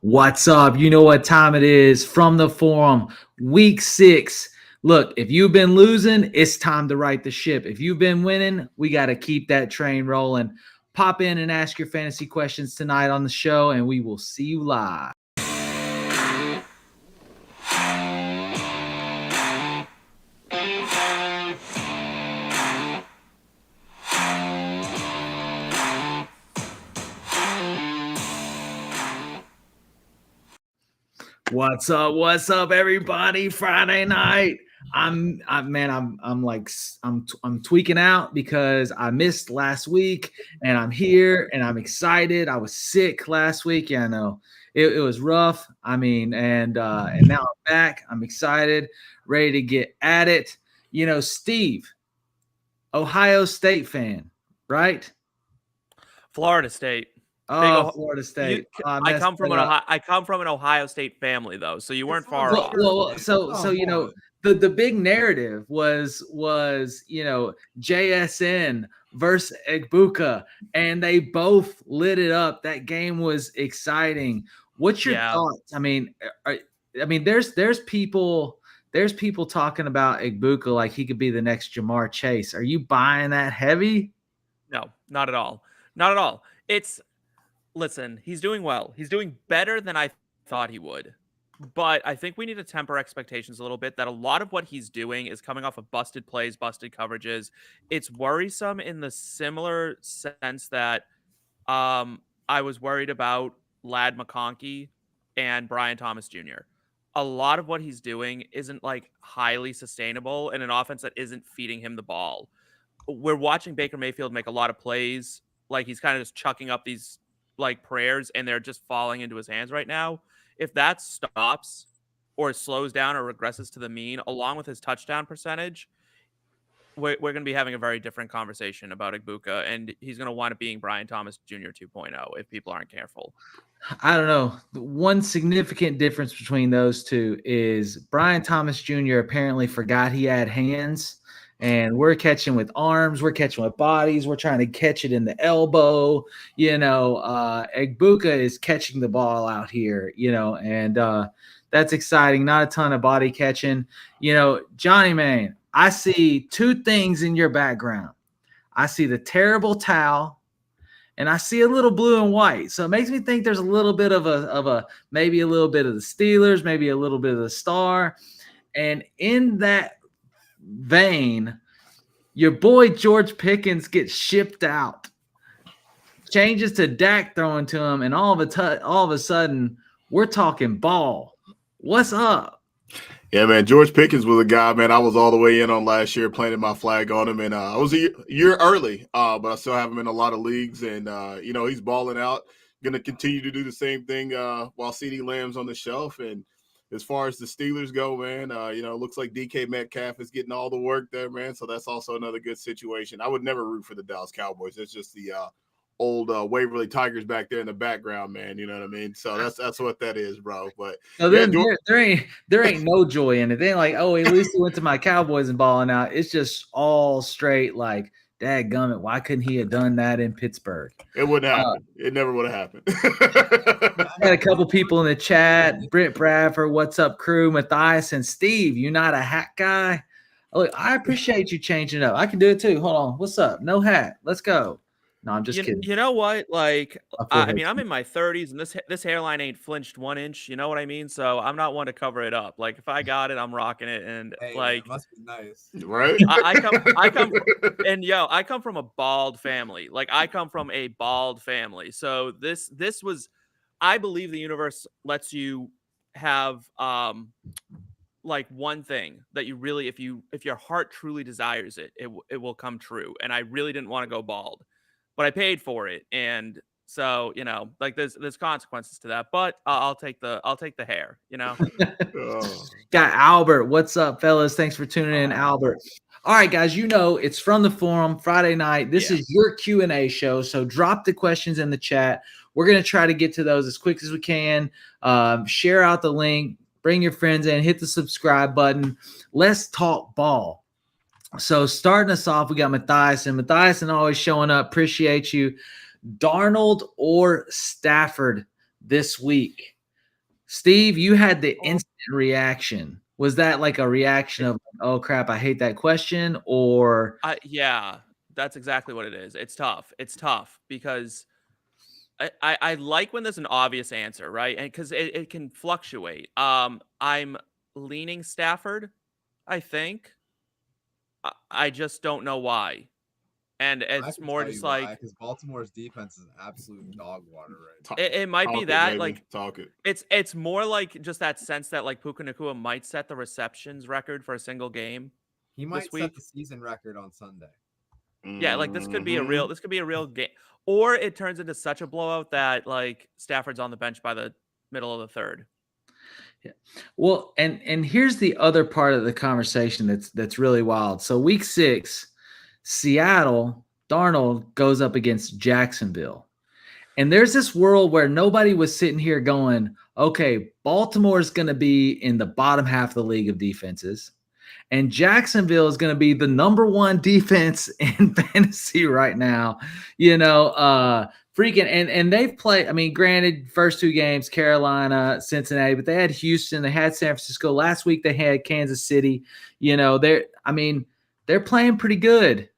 What's up? You know what time it is. From the forum, week 6. Look, if you've been losing, it's time to right the ship. If you've been winning, we got to keep that train rolling. Pop in and ask your fantasy questions tonight on the show, and we will see you live. What's up? What's up, everybody? Friday night. I'm tweaking out because I missed last week, and I'm here and I'm excited. I was sick last week. Yeah, I know it was rough. I mean, and now I'm back. I'm excited, ready to get at it. You know, Steve, Ohio State fan, right? Florida State. Oh, Florida State. I come from an Ohio State family, though, so you weren't far off. Well, so you know, the big narrative was JSN versus Egbuka, and they both lit it up. That game was exciting. What's your thoughts? I mean, there's people talking about Egbuka like he could be the next Jamar Chase. Are you buying that heavy? No, not at all. Not at all. Listen, he's doing well. He's doing better than I thought he would. But I think we need to temper expectations a little bit, that a lot of what he's doing is coming off of busted plays, busted coverages. It's worrisome in the similar sense that I was worried about Ladd McConkey and Brian Thomas Jr. A lot of what he's doing isn't like highly sustainable in an offense that isn't feeding him the ball. We're watching Baker Mayfield make a lot of plays. Like, he's kind of just chucking up these like prayers, and they're just falling into his hands right now. If that stops or slows down or regresses to the mean, along with his touchdown percentage, we're going to be having a very different conversation about Egbuka, and he's going to wind up being Brian Thomas Jr. 2.0 if people aren't careful. I don't know. One significant difference between those two is Brian Thomas Jr. apparently forgot he had hands, and we're catching with arms, we're catching with bodies, we're trying to catch it in the elbow. Egbuka is catching the ball out here, and that's exciting. Not a ton of body catching. Johnny, man, I see two things in your background. I see the terrible towel, and I see a little blue and white. So it makes me think there's a little bit of maybe a little bit of the Steelers, maybe a little bit of the Star. And in that vein, your boy George Pickens gets shipped out, changes to Dak throwing to him, and all of a sudden we're talking ball. What's up? Yeah, man, George Pickens was a guy, man, I was all the way in on last year, planting my flag on him, and I was a year early, but I still have him in a lot of leagues, and, he's balling out, going to continue to do the same thing while CeeDee Lamb's on the shelf. And as far as the Steelers go, man, it looks like DK Metcalf is getting all the work there, man, so that's also another good situation. I would never root for the Dallas Cowboys. It's just the old Waverly Tigers back there in the background, man. You know what I mean? So that's what that is, bro. But so then there ain't no joy in it. They ain't like, oh, at least he went to my Cowboys and balling out. It's just all straight like, dadgummit, why couldn't he have done that in Pittsburgh? It wouldn't happen. It never would have happened. Got a couple people in the chat. Britt Bradford, what's up, crew? Matthias and Steve, you not a hat guy? Look, I appreciate you changing it up. I can do it too. Hold on. What's up? No hat. Let's go. No, I'm just kidding. You know what? Like, I'm in my 30s, and this hairline ain't flinched 1 inch. You know what I mean? So I'm not one to cover it up. Like, if I got it, I'm rocking it. And it must be nice, right? I come from a bald family. Like, I come from a bald family. So this was, I believe the universe lets you have like one thing that you really, if your heart truly desires it, it will come true. And I really didn't want to go bald, but I paid for it, and so like there's consequences to that. But I'll take the hair. Got Albert. What's up, fellas? Thanks for tuning in, Albert. All right, guys. It's From the Forum Friday night. This is your Q&A show, so drop the questions in the chat. We're gonna try to get to those as quick as we can. Share out the link. Bring your friends in. Hit the subscribe button. Let's talk ball. So starting us off, we got Matthias, and Matthias always showing up. Appreciate you. Darnold or Stafford this week? Steve, you had the instant reaction. Was that like a reaction of, oh crap, I hate that question? Or Yeah, that's exactly what it is. It's tough. It's tough because I like when there's an obvious answer, right? And because it can fluctuate. I'm leaning Stafford, I think. I just don't know why. And I it's can more tell just you why, like because Baltimore's defense is absolute dog water right Talk, now. it might be talk it, that baby. like Talk it. it's more like just that sense that like Puka Nacua might set the receptions record for a single game He this might week. set the season record on Sunday. Yeah, like this could be a real game, or it turns into such a blowout that like Stafford's on the bench by the middle of the third. yeah. Well, and here's the other part of the conversation that's really wild. So week 6, Seattle, Darnold goes up against Jacksonville. And there's this world where nobody was sitting here going, okay, Baltimore is going to be in the bottom half of the league of defenses. And Jacksonville is going to be the number 1 defense in fantasy right now. Freaking and they've played. I mean, granted, first 2 games, Carolina, Cincinnati, but they had Houston, they had San Francisco. Last week they had Kansas City. They're playing pretty good.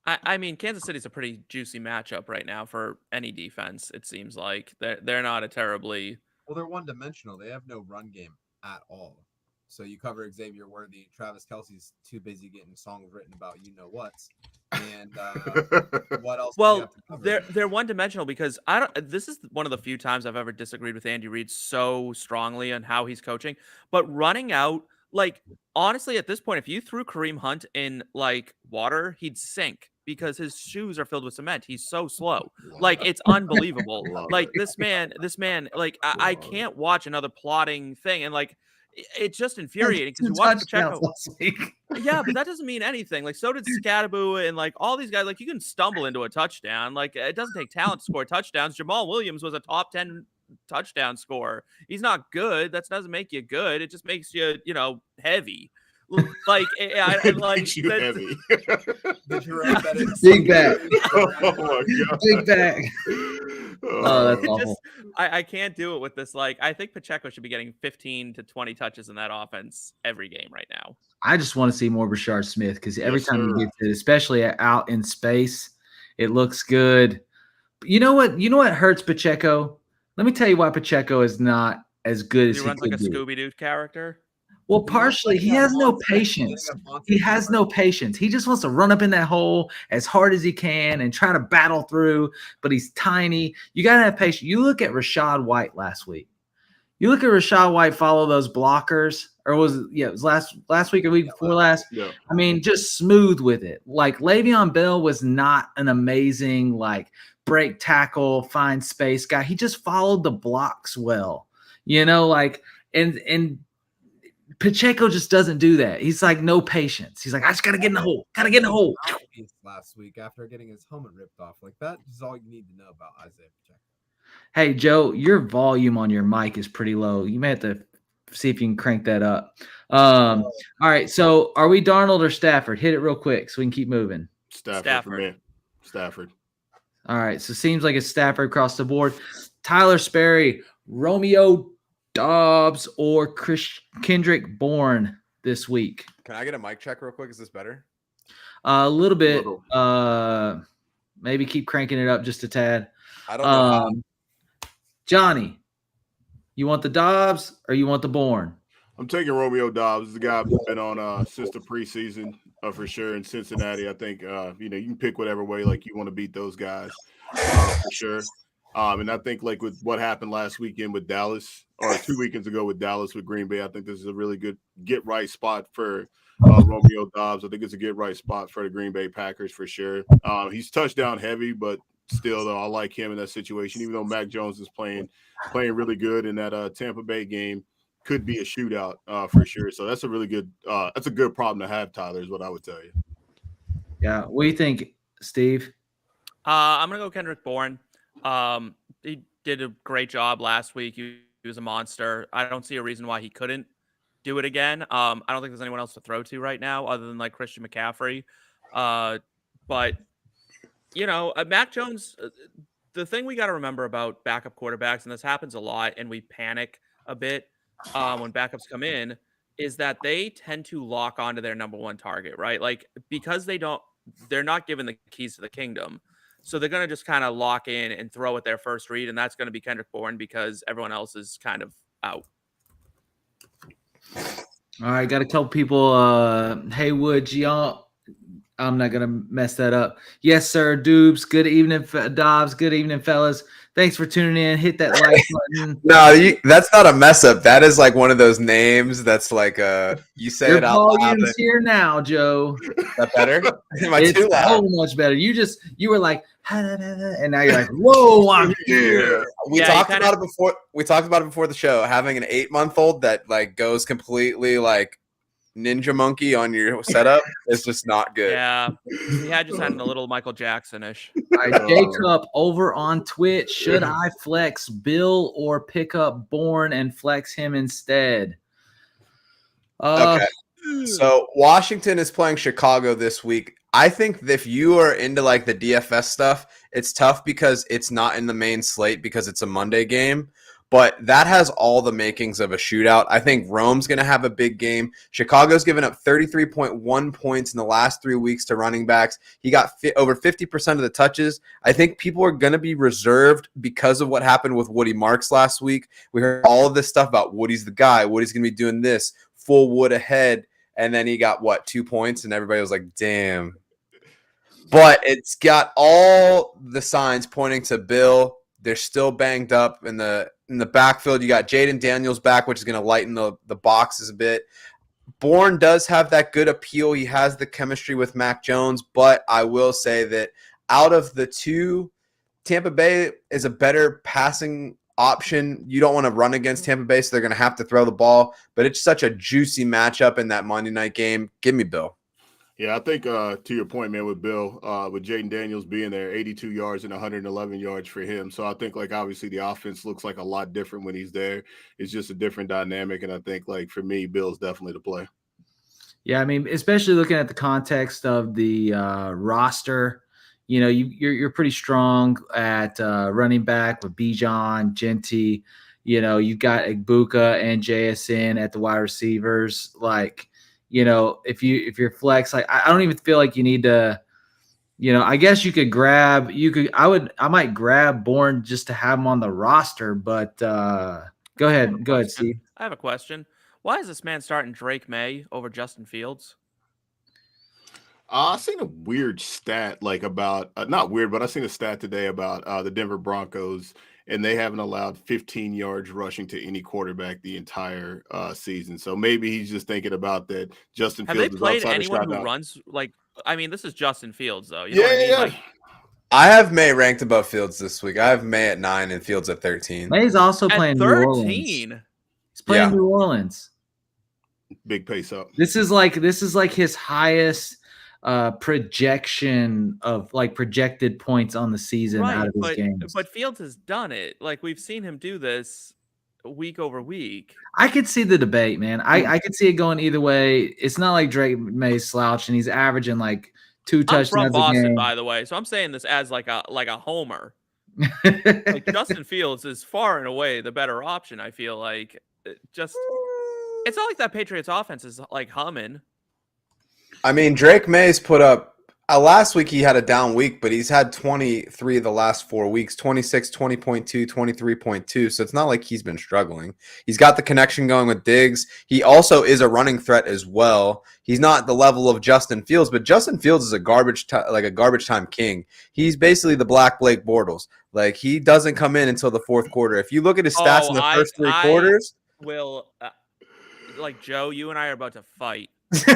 I mean, Kansas City's a pretty juicy matchup right now for any defense. It seems like they're not a terribly Well, they're one-dimensional. They have no run game at all. So you cover Xavier Worthy. Travis Kelce's too busy getting songs written about you-know-whats. And what else do you well. have to cover? They're one dimensional because I don't. This is one of the few times I've ever disagreed with Andy Reid so strongly on how he's coaching. But running out, like honestly, at this point, if you threw Kareem Hunt in like water, he'd sink because his shoes are filled with cement. He's so slow. Like it's unbelievable. Love Like it. this man. Like I can't watch another plotting thing and like it's just infuriating because you watch Pacheco. last week. Yeah, but that doesn't mean anything. Like, so did Scadaboo and like all these guys. Like, you can stumble into a touchdown. Like, it doesn't take talent to score touchdowns. Jamal Williams was a top 10 touchdown scorer. He's not good. That doesn't make you good. It just makes you, heavy. Like, It like makes you heavy. The Jerome Bettis. Big back. Oh my god. Big back. Oh, that's it awful. just, I can't do it with this. Like, I think Pacheco should be getting 15 to 20 touches in that offense every game right now. I just want to see more Rashard Smith because every Yes, time sir. he gets it, especially out in space, it looks good. But you know what? You know what hurts Pacheco? Let me tell you why Pacheco is not as good as He he runs like could a be. Scooby-Doo character. Well, partially, he has no patience. He has no patience. He just wants to run up in that hole as hard as he can and try to battle through, but he's tiny. You got to have patience. You look at Rachaad White last week. You look at Rachaad White follow those blockers, or it was last week or week before last. Yeah. I mean, just smooth with it. Like Le'Veon Bell was not an amazing like break tackle, find space guy. He just followed the blocks well, and Pacheco just doesn't do that. He's like no patience. He's like, I just gotta get in the hole. Gotta get in the hole. Last week after getting his helmet ripped off. Like that is all you need to know about Isaiah Pacheco. Hey Joe, your volume on your mic is pretty low. You may have to see if you can crank that up. All right. So are we Darnold or Stafford? Hit it real quick so we can keep moving. Stafford for me. Stafford. All right. So seems like it's Stafford across the board. Tyler Sperry, Romeo Dobbs, or Kendrick Bourne this week. Can I get a mic check real quick? Is this better? A little bit. Maybe keep cranking it up just a tad. I don't know. Johnny, you want the Dobbs or you want the Bourne? I'm taking Romeo Dobbs. The guy who's been on since the preseason for sure in Cincinnati. I think you can pick whatever way like you want to beat those guys for sure. And I think like with what happened last weekend with Dallas, or 2 weekends ago with Dallas with Green Bay, I think this is a really good get right spot for Romeo Dobbs. I think it's a get right spot for the Green Bay Packers for sure. He's touchdown heavy, but still though I like him in that situation. Even though Mac Jones is playing really good in that Tampa Bay game, could be a shootout for sure. So that's a really good that's a good problem to have, Tyler, is what I would tell you. Yeah. What do you think, Steve? I'm gonna go Kendrick Bourne. He did a great job last week. He was a monster. I don't see a reason why he couldn't do it again. I don't think there's anyone else to throw to right now other than like Christian McCaffrey. But Mac Jones. The thing we got to remember about backup quarterbacks, and this happens a lot, and we panic a bit when backups come in is that they tend to lock onto their number one target, right? Like because they're not given the keys to the kingdom. So they're going to just kind of lock in and throw at their first read. And that's going to be Kendrick Bourne because everyone else is kind of out. All right, got a couple people. Haywood, y'all. I'm not gonna mess that up. Yes, sir. Dubes. Good evening, Dobbs. Good evening, fellas. Thanks for tuning in. Hit that like button. No, that's not a mess up. That is like one of those names that's like you say Your it out loud. volume's here now, Joe. Is that better? Am I It's too loud? so much better. You were like, and now you're like, whoa, I'm here. We talked about it before. We talked about it before the show. Having an 8-month-old that like goes completely like ninja monkey on your setup is just not good. Yeah, he had just had a little Michael Jackson-ish. All right, Jacob over on Twitch. Should I flex Bill or pick up Bourne and flex him instead? Okay. So Washington is playing Chicago this week. I think if you are into like the DFS stuff, it's tough because it's not in the main slate because it's a Monday game. But that has all the makings of a shootout. I think Rome's going to have a big game. Chicago's given up 33.1 points in the last 3 weeks to running backs. He got over 50% of the touches. I think people are going to be reserved because of what happened with Woody Marks last week. We heard all of this stuff about Woody's the guy. Woody's going to be doing this. Full Wood ahead. And then he got, 2 points? And everybody was like, damn. But it's got all the signs pointing to Bill. They're still banged up in the backfield. You got Jaden Daniels back, which is going to lighten the boxes a bit. Bourne does have that good appeal. He has the chemistry with Mac Jones, but I will say that out of the two, Tampa Bay is a better passing option. You don't want to run against Tampa Bay, so they're going to have to throw the ball, but it's such a juicy matchup in that Monday night game. Give me Bill. Yeah, I think to your point, man, with Bill, with Jaden Daniels being there, 82 yards and 111 yards for him. So I think, like, obviously the offense looks like a lot different when he's there. It's just a different dynamic. And I think, like, for me, Bill's definitely the play. Yeah, I mean, especially looking at the context of the roster, you know, you're pretty strong at running back with Bijan, Genty. You know, you've got Igbuka and JSN at the wide receivers. Like, you know, if you're flex, like I don't even feel like you need to, you know, I guess I might grab Bourne just to have him on the roster, but go ahead, Steve. I have a question. Why is this man starting Drake May over Justin Fields? I seen a weird stat, like about not weird, but I seen a stat today about the Denver Broncos, and they haven't allowed 15 yards rushing to any quarterback the entire season. So maybe he's just thinking about that. Justin Have Fields they played is outside anyone who shot runs like? I mean, this is Justin Fields, though. You know Yeah, what I mean? yeah. Like, I have May ranked above Fields this week. I have May at 9 and Fields at 13. May's also playing at New Orleans. 13. He's playing Yeah. New Orleans. Big pace up. This is like his highest projection of like projected points on the season out of his games. But Fields has done it. Like we've seen him do this week over week. I could see the debate, man. I could see it going either way. It's not like Drake May's slouch, and he's averaging like 2 I'm touchdowns from a Boston, game. by the way, so I'm saying this as like a homer. Like Justin Fields is far and away the better option. I feel like it's not like that Patriots offense is like humming. I mean, Drake May's put up last week he had a down week, but he's had 23 of the last 4 weeks, 26, 20.2, 23.2. So it's not like he's been struggling. He's got the connection going with Diggs. He also is a running threat as well. He's not the level of Justin Fields, but Justin Fields is a garbage time king. He's basically the Black Blake Bortles. Like he doesn't come in until the fourth quarter. If you look at his stats in the first 3 quarters, will like Joe, you and I are about to fight because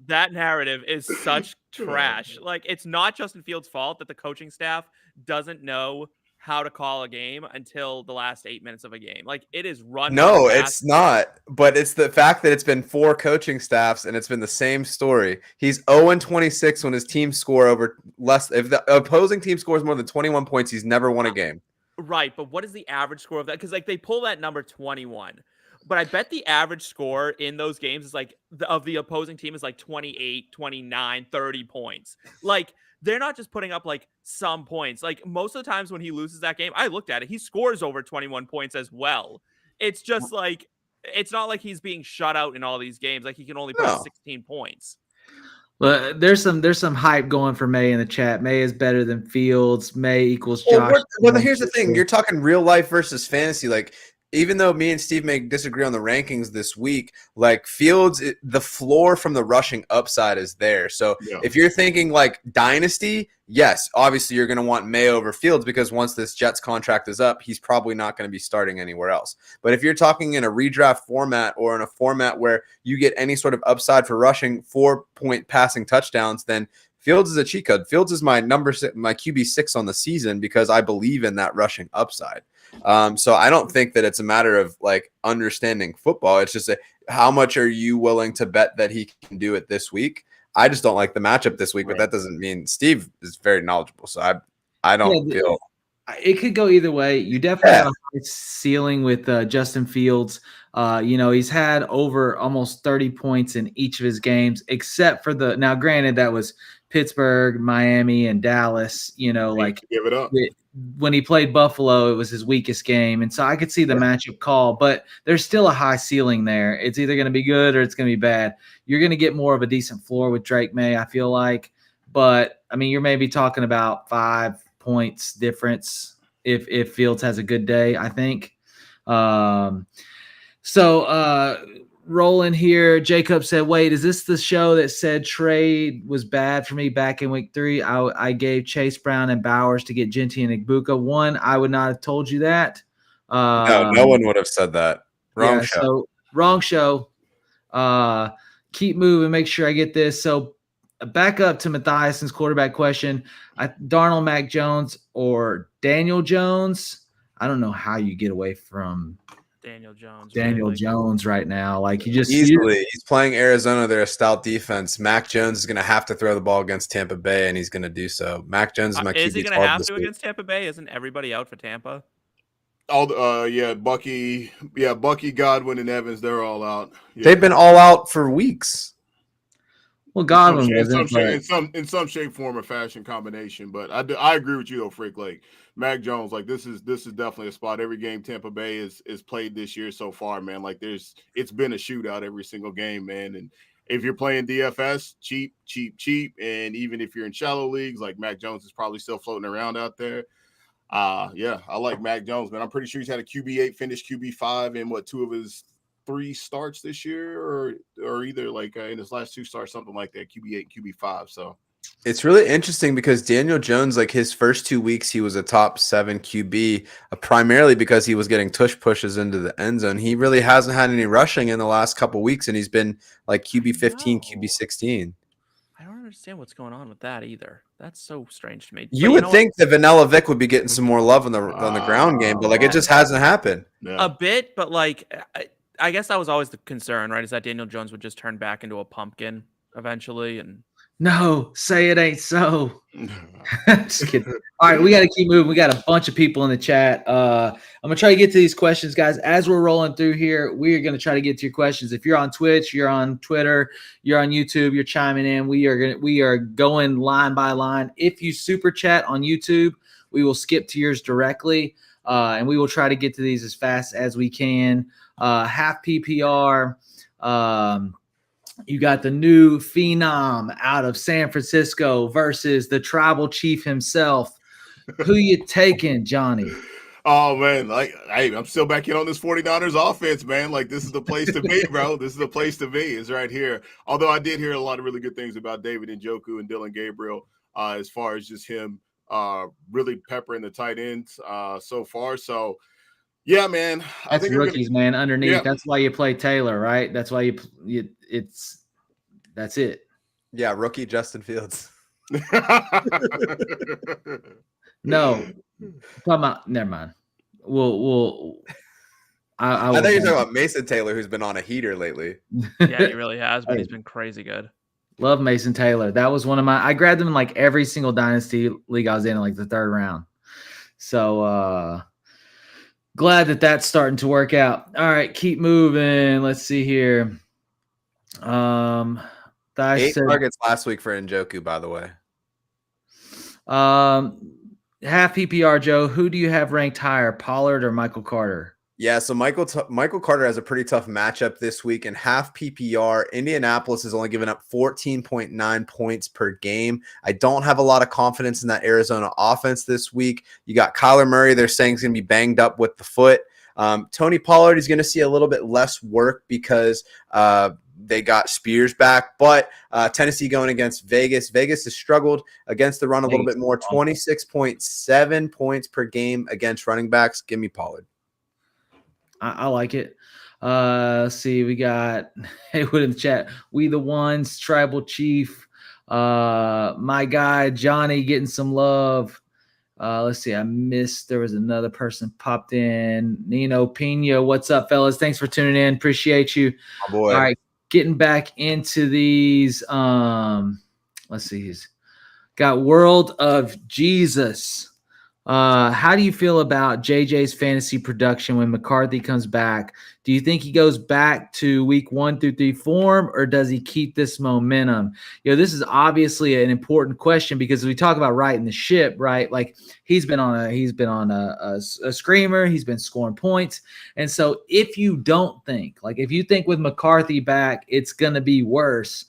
that narrative is such trash. Like it's not Justin Fields' fault that the coaching staff doesn't know how to call a game until the last 8 minutes of a game. Like it is run. No, it's not. But it's the fact that it's been 4 coaching staffs and it's been the same story. He's 0-26 when his team score over less. If the opposing team scores more than 21 points, he's never won a game. Right, but what is the average score of that? Because like they pull that number 21, but I bet the average score in those games is like of the opposing team is like 28, 29, 30 points. Like they're not just putting up like some points. Like most of the times when he loses that game, I looked at it, he scores over 21 points as well. It's just like, it's not like he's being shut out in all these games. Like he can only put up 16 points. Well, there's some hype going for May in the chat. May is better than Fields. May equals Josh. Well, here's the thing. You're talking real life versus fantasy. Like, even though me and Steve may disagree on the rankings this week, like Fields, the floor from the rushing upside is there. So if you're thinking like dynasty, yes, obviously you're going to want May over Fields because once this Jets contract is up, he's probably not going to be starting anywhere else. But if you're talking in a redraft format or in a format where you get any sort of upside for rushing 4-point passing touchdowns, then Fields is a cheat code. Fields is my QB6 on the season because I believe in that rushing upside. So I don't think that it's a matter of like understanding football. It's just how much are you willing to bet that he can do it this week? I just don't like the matchup this week, but that doesn't mean Steve is very knowledgeable. So I don't feel it could go either way. You definitely have a high ceiling with Justin Fields. He's had over almost 30 points in each of his games, except for now granted that was Pittsburgh, Miami, and Dallas, give it up. When he played Buffalo, it was his weakest game. And so I could see the matchup call, but there's still a high ceiling there. It's either going to be good or it's going to be bad. You're going to get more of a decent floor with Drake May, I feel like. But, I mean, you're maybe talking about 5 points difference if Fields has a good day, I think. Rolling here, Jacob said, wait, is this the show that said trade was bad for me back in week 3? I gave Chase Brown and Bowers to get Genty and Igbuka. One, I would not have told you that. No one would have said that. Wrong show. So, wrong show. Keep moving. Make sure I get this. So back up to Matthiason's quarterback question. Darnold, Mac Jones, or Daniel Jones. I don't know how you get away from Daniel Jones right now. Like you just easily. He's playing Arizona. They're a stout defense. Mac Jones is going to have to throw the ball against Tampa Bay, and he's going to do so. Mac Jones is my QB. Is he going to have to against Tampa Bay? Isn't everybody out for Tampa? Bucky, Godwin, and Evans, they're all out. Yeah. They've been all out for weeks. Well, Godwin in some shape, form, or fashion combination. But I agree with you though, Frick. Like Mac Jones, like this is definitely a spot. Every game Tampa Bay is played this year so far, man. Like it's been a shootout every single game, man. And if you're playing DFS, cheap. And even if you're in shallow leagues, like Mac Jones is probably still floating around out there. I like Mac Jones, man. I'm pretty sure he's had a QB8 finish QB5 in 2 of his 3 starts this year, or either like in his last 2 starts, something like that, QB8, QB5. So it's really interesting because Daniel Jones, like his first 2 weeks, he was a top 7 QB, primarily because he was getting tush pushes into the end zone. He really hasn't had any rushing in the last couple weeks, and he's been like QB15, QB16. I don't understand what's going on with that either. That's so strange to me. You would think that Vanilla Vic would be getting some more love on the ground game, but like it just hasn't happened. A bit, but like I guess that was always the concern, right? Is that Daniel Jones would just turn back into a pumpkin eventually. And no, say it ain't so. Just kidding. All right, we got to keep moving. We got a bunch of people in the chat. I'm gonna try to get to these questions, guys. As we're rolling through here, we are gonna try to get to your questions. If you're on Twitch, you're on Twitter, you're on YouTube, you're chiming in. We are going line by line. If you super chat on YouTube, we will skip to yours directly, and we will try to get to these as fast as we can. Half PPR. You got the new phenom out of San Francisco versus the tribal chief himself. Who you taking, Johnny? Oh, man. Like, hey, I'm still back in on this 49ers offense, man. Like, this is the place to be, bro. This is the place to be. It's right here. Although I did hear a lot of really good things about David Njoku and Dylan Gabriel as far as just him really peppering the tight ends so far. So, yeah, man. I think rookies, man, underneath. Yeah. That's why you play Taylor, right? That's why that's it. Yeah, rookie Justin Fields. No, never mind. I thought you were talking about Mason Taylor, who's been on a heater lately. Yeah, he really has, but he's been crazy good. Love Mason Taylor. That was one of I grabbed him in like every single dynasty league I was in like the 3rd round. So glad that that's starting to work out. All right, keep moving. Let's see here. 8 targets last week for Njoku, by the way. Half PPR, Joe. Who do you have ranked higher, Pollard or Michael Carter? Yeah, so Michael Carter has a pretty tough matchup this week. In half PPR, Indianapolis has only given up 14.9 points per game. I don't have a lot of confidence in that Arizona offense this week. You got Kyler Murray. They're saying he's going to be banged up with the foot. Tony Pollard is going to see a little bit less work because they got Spears back, but Tennessee going against Vegas. Vegas has struggled against the run a little bit more, 26.7 points per game against running backs. Give me Pollard. I like it. Let's see. We got Haywood in the chat. We the ones, Tribal Chief. My guy, Johnny, getting some love. Let's see. I missed. There was another person popped in. Nino Pena. What's up, fellas? Thanks for tuning in. Appreciate you. Oh, boy. All right. Getting back into these. Let's see. He's got World of Jesus. How do you feel about JJ's fantasy production when McCarthy comes back? Do you think he goes back to week 1 through 3 form, or does he keep this momentum? This is obviously an important question because we talk about righting the ship, right? Like he's been on a screamer, he's been scoring points. And so if you think with McCarthy back, it's going to be worse,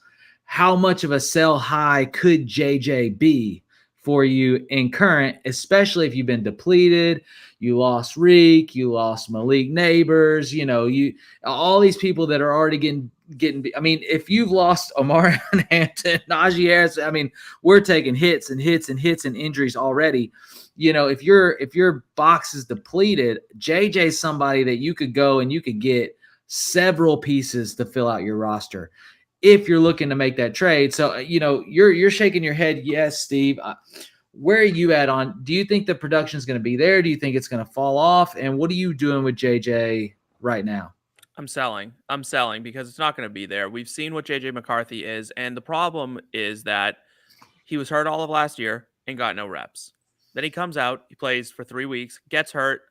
how much of a sell high could JJ be for you in current, especially if you've been depleted, you lost Reek, you lost Malik Neighbors, you all these people that are already getting. I mean, if you've lost Omarion Hampton, Najee Harris, I mean, we're taking hits and injuries already. If your box is depleted, JJ's somebody that you could go and you could get several pieces to fill out your roster if you're looking to make that trade. So, you're shaking your head. Yes, Steve. Where are you at on? Do you think the production is going to be there? Do you think it's going to fall off? And what are you doing with JJ right now? I'm selling because it's not going to be there. We've seen what JJ McCarthy is. And the problem is that he was hurt all of last year and got no reps. Then he comes out, he plays for 3 weeks, gets hurt,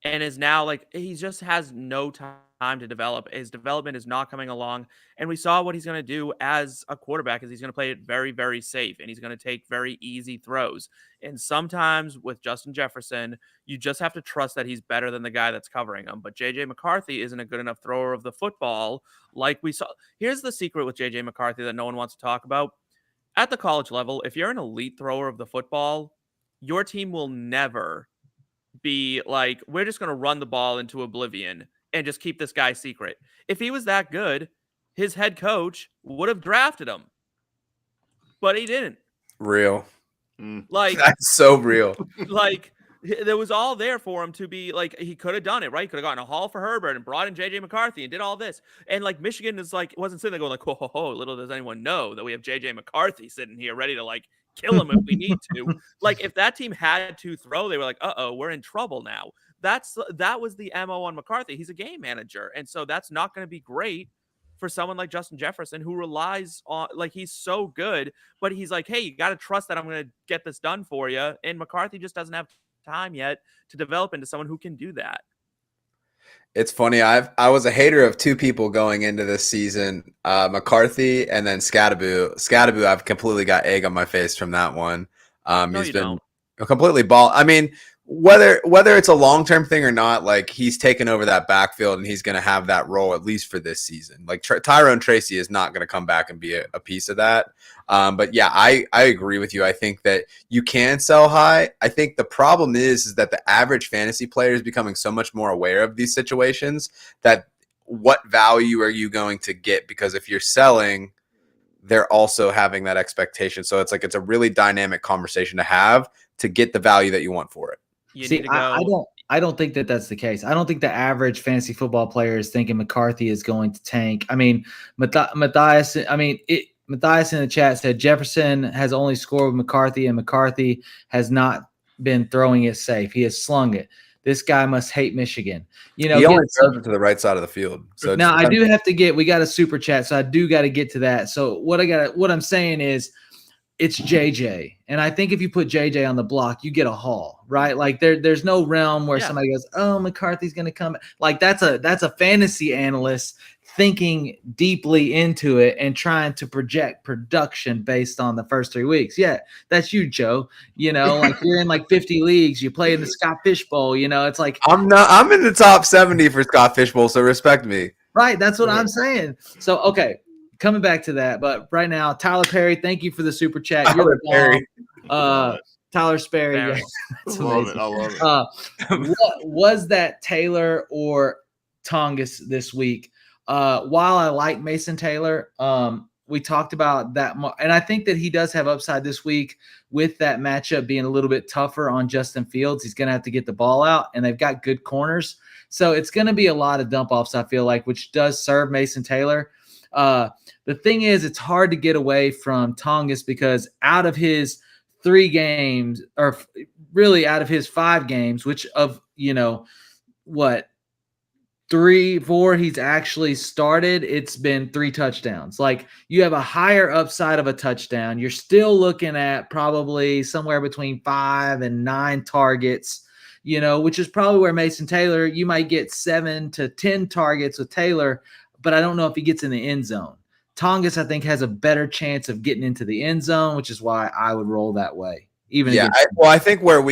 and is now he just has no time to develop. His development is not coming along. And we saw what he's going to do as a quarterback is he's going to play it very, very safe. And he's going to take very easy throws. And sometimes with Justin Jefferson, you just have to trust that he's better than the guy that's covering him. But JJ McCarthy isn't a good enough thrower of the football like we saw. Here's the secret with JJ McCarthy that no one wants to talk about. At the college level, if you're an elite thrower of the football, your team will never be like, we're just going to run the ball into oblivion and just keep this guy secret. If he was that good, his head coach would have drafted him, but he didn't. Real. That's so real. There was all there for him to be he could have done it, right? He could have gotten a haul for Herbert and brought in JJ McCarthy and did all this. And Michigan is wasn't sitting there going whoa, little does anyone know that we have JJ McCarthy sitting here ready to kill him if we need to. If that team had to throw, they were uh-oh, we're in trouble now. That was the MO on McCarthy. He's a game manager. And so that's not going to be great for someone like Justin Jefferson who relies on, he's so good, but he's hey, you got to trust that I'm going to get this done for you. And McCarthy just doesn't have time yet to develop into someone who can do that. It's funny. I was a hater of two people going into this season, McCarthy and then Scadaboo. Scadaboo, I've completely got egg on my face from that one. He's been completely ball. I mean, whether it's a long-term thing or not, he's taken over that backfield and he's going to have that role at least for this season. Tyrone Tracy is not going to come back and be a piece of that. But yeah, I agree with you. I think that you can sell high. I think the problem is that the average fantasy player is becoming so much more aware of these situations that what value are you going to get? Because if you're selling, they're also having that expectation. So it's it's a really dynamic conversation to have to get the value that you want for it. I don't think that that's the case. I don't think the average fantasy football player is thinking McCarthy is going to tank. I mean, Matthias in the chat said Jefferson has only scored with McCarthy, and McCarthy has not been throwing it safe. He has slung it. This guy must hate Michigan. He only throws it to the right side of the field. So now we got a super chat, so I do got to get to that. So what I'm saying is, it's JJ. And I think if you put JJ on the block, you get a haul, right? Like there's no realm where somebody goes, oh, McCarthy's going to come. Like that's a fantasy analyst thinking deeply into it and trying to project production based on the first 3 weeks. Yeah, that's you, Joe. You know, like you're in like 50 leagues, you play in the Scott Fish Bowl, you know, it's like I'm in the top 70 for Scott Fish Bowl, so respect me. right, that's what I'm saying. So okay, coming back to that, but right now, Tyler Perry, thank you for the super chat. You're the bomb. Tyler Sperry, yeah, that's amazing. I love it. What was that, Taylor or Tongus this week? While I like Mason Taylor, we talked about that, and I think that he does have upside this week with that matchup being a little bit tougher on Justin Fields. He's going to have to get the ball out, and they've got good corners. So it's going to be a lot of dump offs, I feel like, which does serve Mason Taylor. The thing is, it's hard to get away from Tongus because out of his 3 games, or really out of his 5 games, which of, 3, 4 he's actually started, it's been 3 touchdowns. Like you have a higher upside of a touchdown. You're still looking at probably somewhere between 5 and 9 targets, which is probably where Mason Taylor, you might get 7 to 10 targets with Taylor, but I don't know if he gets in the end zone. Tongus, I think, has a better chance of getting into the end zone, which is why I would roll that way. I think where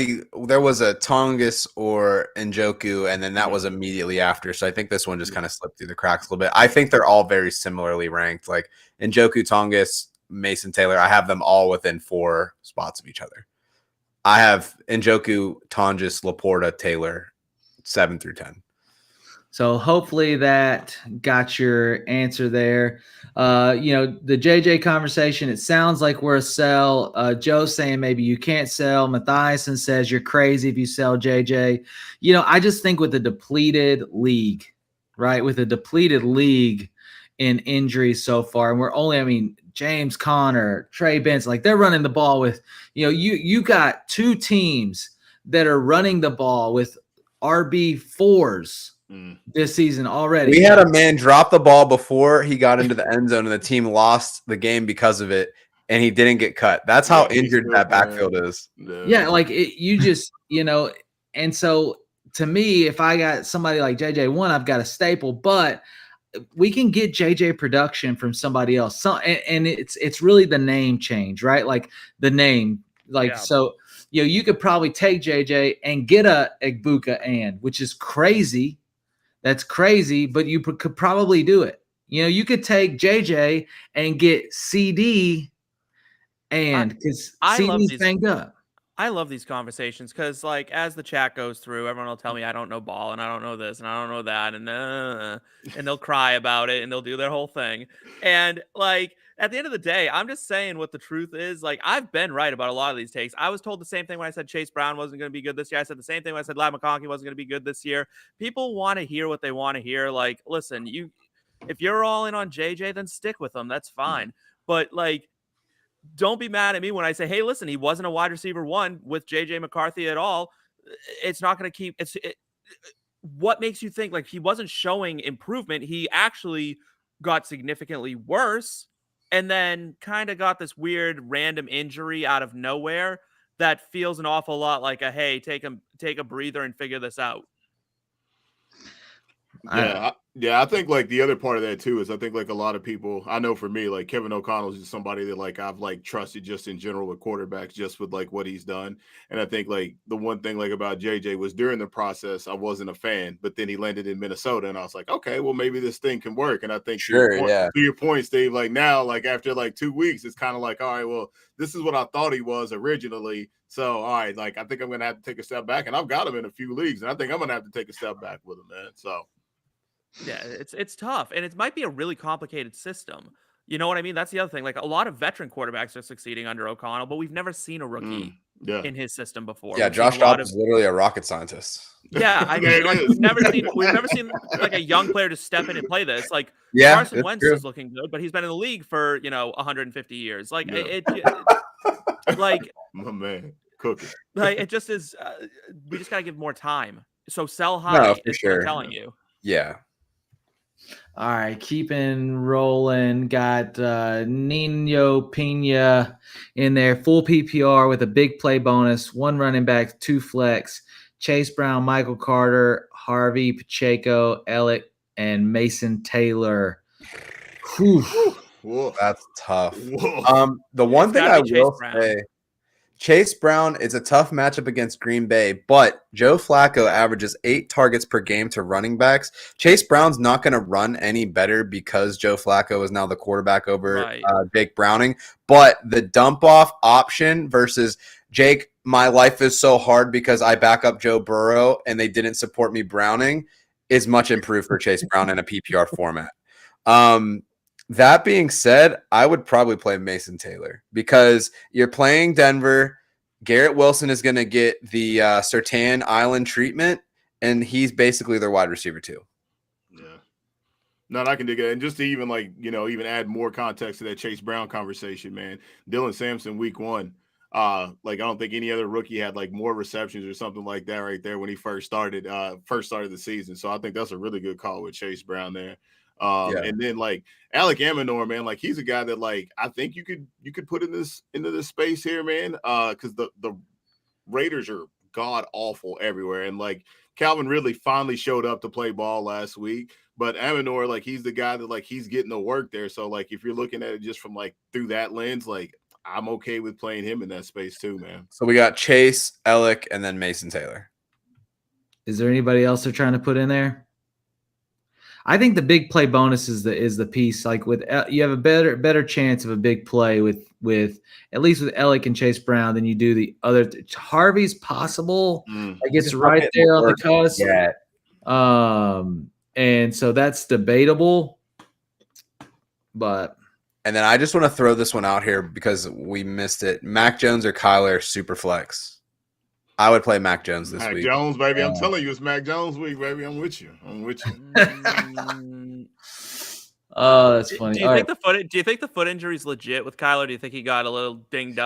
there was a Tongus or Njoku, and then that was immediately after. So I think this one just kind of slipped through the cracks a little bit. I think they're all very similarly ranked. Like Njoku, Tongus, Mason Taylor, I have them all within 4 spots of each other. I have Njoku, Tongus, Laporta, Taylor, 7 through 10. So hopefully that got your answer there. The JJ conversation, it sounds like we're a sell. Joe's saying maybe you can't sell. Mathiasen says you're crazy if you sell JJ. I just think with a depleted league, right? With a depleted league in injuries so far, and James Conner, Trey Benson, like they're running the ball with, you got 2 teams that are running the ball with RB4s this season already. We had a man drop the ball before he got into the end zone, and the team lost the game because of it, and he didn't get cut. That's how injured that backfield is. Yeah, like you just, and so to me, if I got somebody like JJ1, I've got a staple, but we can get JJ production from somebody else. So, and it's really the name change, right? Like the name, so you could probably take JJ and get a Egbuka which is crazy. That's crazy, but you could probably do it. You could take JJ and get CD, and because CD's banged up. I love these conversations because, like, as the chat goes through, everyone will tell me I don't know ball and I don't know this and I don't know that, and they'll cry about it and they'll do their whole thing. And like at the end of the day, I'm just saying what the truth is. Like, I've been right about a lot of these takes. I was told the same thing when I said Chase Brown wasn't going to be good this year. I said the same thing when I said Ladd McConkey wasn't going to be good this year. People want to hear what they want to hear. Like, listen, if you're all in on JJ, then stick with them. That's fine. But like, don't be mad at me when I say, hey, listen, he wasn't a wide receiver 1 with JJ McCarthy at all. It's not going to keep what makes you think like he wasn't showing improvement? He actually got significantly worse and then kind of got this weird random injury out of nowhere that feels an awful lot like hey, take a breather and figure this out. Yeah, I think like the other part of that too is I think like a lot of people, I know for me, like Kevin O'Connell is somebody that like I've like trusted just in general with quarterbacks, just with like what he's done. And I think like the one thing like about JJ was during the process, I wasn't a fan, but then he landed in Minnesota and I was like, okay, well maybe this thing can work. And I think to your point, Steve, like now, like after like 2 weeks, it's kind of like, all right, well, this is what I thought he was originally. So, all right, like I think I'm going to have to take a step back, and I've got him in a few leagues, and I think I'm going to have to take a step back with him, man. So. Yeah, it's tough, and it might be a really complicated system. You know what I mean? That's the other thing. Like a lot of veteran quarterbacks are succeeding under O'Connell, but we've never seen a rookie in his system before. Yeah, Josh Dobbs is literally a rocket scientist. Yeah, I mean, like we've never seen like a young player just step in and play this. Like Carson Wentz is looking good, but he's been in the league for 150 years. Like like my man, cooking. Like it just is. We just gotta give more time. So sell high. No, for sure. What I'm telling you. Yeah. All right, keeping rolling. Got Nino Pena in there, full PPR with a big play bonus, 1 running back, 2 flex. Chase Brown, Michael Carter, Harvey Pacheco, Ellick, and Mason Taylor. Whew. Woof. That's tough. Woof. The one It's thing gotta I be Chase will Brown. say, Chase Brown is a tough matchup against Green Bay, but Joe Flacco averages 8 targets per game to running backs. Chase Brown's not going to run any better because Joe Flacco is now the quarterback over Right. Jake Browning. But the dump off option versus Jake, my life is so hard because I back up Joe Burrow and they didn't support me Browning is much improved for Chase Brown in a PPR format. That being said, I would probably play Mason Taylor because you're playing Denver. Garrett Wilson is going to get the Sertan Island treatment, and he's basically their wide receiver too. Yeah. No, I can dig it. And just to even even add more context to that Chase Brown conversation, man. Dylan Sampson, week 1. I don't think any other rookie had more receptions or something like that right there when he first started the season. So I think that's a really good call with Chase Brown there. And then Alec Amenor, man, he's a guy that I think you could put into this space here, man. Because the Raiders are god awful everywhere, and Calvin really finally showed up to play ball last week. But Amenor, he's the guy that he's getting the work there. So if you're looking at it just from through that lens, I'm okay with playing him in that space too, man. So we got Chase, Ellick, and then Mason Taylor. Is there anybody else they're trying to put in there? I think the big play bonus is the piece. With you have a better chance of a big play with at least with Ellick and Chase Brown than you do the other. Harvey's possible. It's right there on the cusp. Yeah. And so that's debatable. And then I just want to throw this one out here because we missed it. Mac Jones or Kyler super flex. I would play Mac Jones this week. Mac Jones, baby. I'm telling you, it's Mac Jones week, baby. I'm with you. Oh, that's funny. Do you think the foot injury is legit with Kyler? Do you think he got a little dinged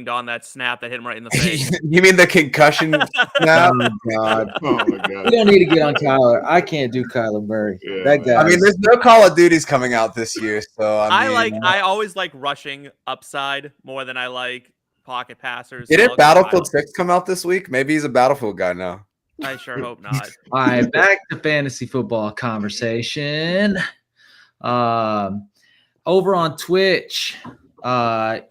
on that snap that hit him right in the face? You mean the concussion snap? Oh, God. Oh, my God. We don't need to get on Kyler. I can't do Kyler Murray. Yeah, that guy. I mean, there's no Call of Duties coming out this year, so I always like rushing upside more than I like pocket passers. Didn't Battlefield 6 come out this week? Maybe he's a Battlefield guy now. I sure hope not. All right, back to fantasy football conversation. Over on Twitch,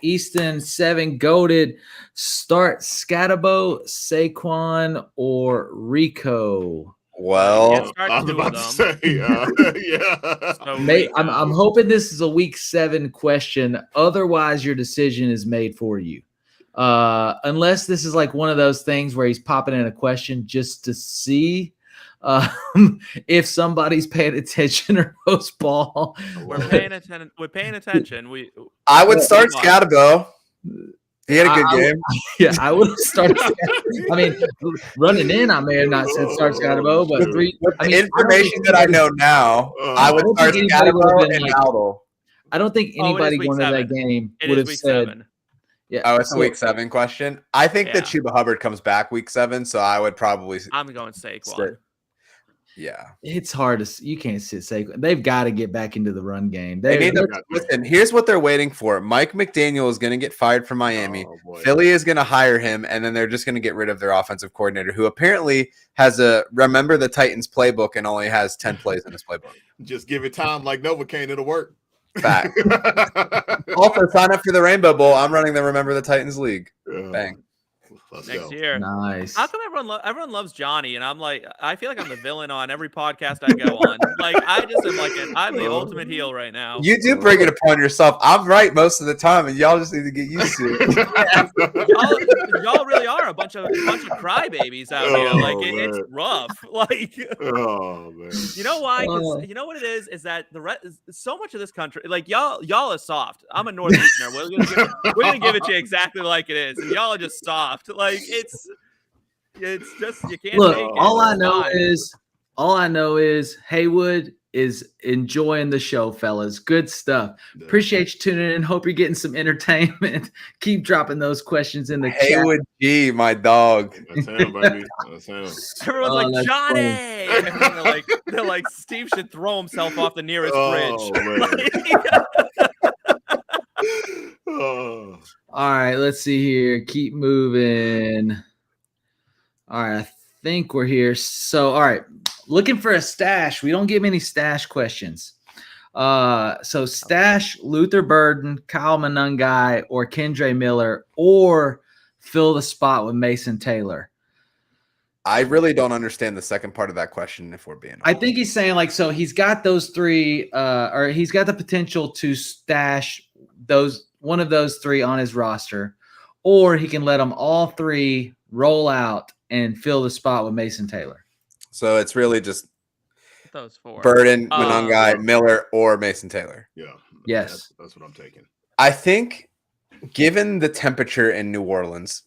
Easton 7 goated. Start Scatabo, Saquon, or Rico. Well, I was about to say, yeah. So I'm hoping this is a week 7 question. Otherwise, your decision is made for you. Unless this is one of those things where he's popping in a question just to see if somebody's paying attention or knows ball. We're paying attention. I would start Scatabo. He had a good game. Yeah, I would start. I mean, running in, I may have not said start Scatabo, but information that I know now, I would start Scatabo and Aldo. I don't think anybody going to that game would have said. 7. Yeah. Oh, it's a week 7 question. I think that Chuba Hubbard comes back week 7, so I would probably. I'm going Saquon. Yeah, it's hard to. You can't sit Saquon. They've got to get back into the run game. Listen, here's what they're waiting for. Mike McDaniel is going to get fired from Miami. Philly is going to hire him, and then they're just going to get rid of their offensive coordinator, who apparently has a remember the Titans playbook and only has 10 plays in his playbook. Just give it time, like Novocaine, it'll work. Fact. Also, sign up for the Rainbow Bowl. I'm running the Remember the Titans League. Bang. Next year. Nice. How come everyone loves Johnny, and I'm I feel like I'm the villain on every podcast I go on. I just am I'm the ultimate heel right now. You do bring it upon yourself. I'm right most of the time, and y'all just need to get used to it. y'all really are a bunch of crybabies out here. It's rough. Oh man. You know why? 'Cause you know what it is that so much of this country, y'all are soft. I'm a Northeasterner. We're gonna give it to you exactly like it is, and y'all are just soft. It's just you can't look. take it. All I know is Haywood is enjoying the show, fellas. Good stuff. Yeah. Appreciate you tuning in. Hope you're getting some entertainment. Keep dropping those questions in the chat. Haywood G, my dog. That's him, baby. That's him. Everyone's Oh, like, that's Johnny! funny. And then they're like, Steve should throw himself off the nearest Oh, bridge. man. Oh. All right, let's see here. Keep moving. All right, I think we're here. So, all right, looking for a stash. We don't get many stash questions. So stash Luther Burden, Kyle Monangai, or Kendre Miller, or fill the spot with Mason Taylor. I really don't understand the second part of that question, if we're being honest. I think he's saying like, so he's got those three, or he's got the potential to stash one of those three on his roster, or he can let them all three roll out and fill the spot with Mason Taylor. So it's really just Those four. Burden, Monangai, Miller, or Mason Taylor. Yeah. Yes. That's what I'm taking. I think given the temperature in New Orleans,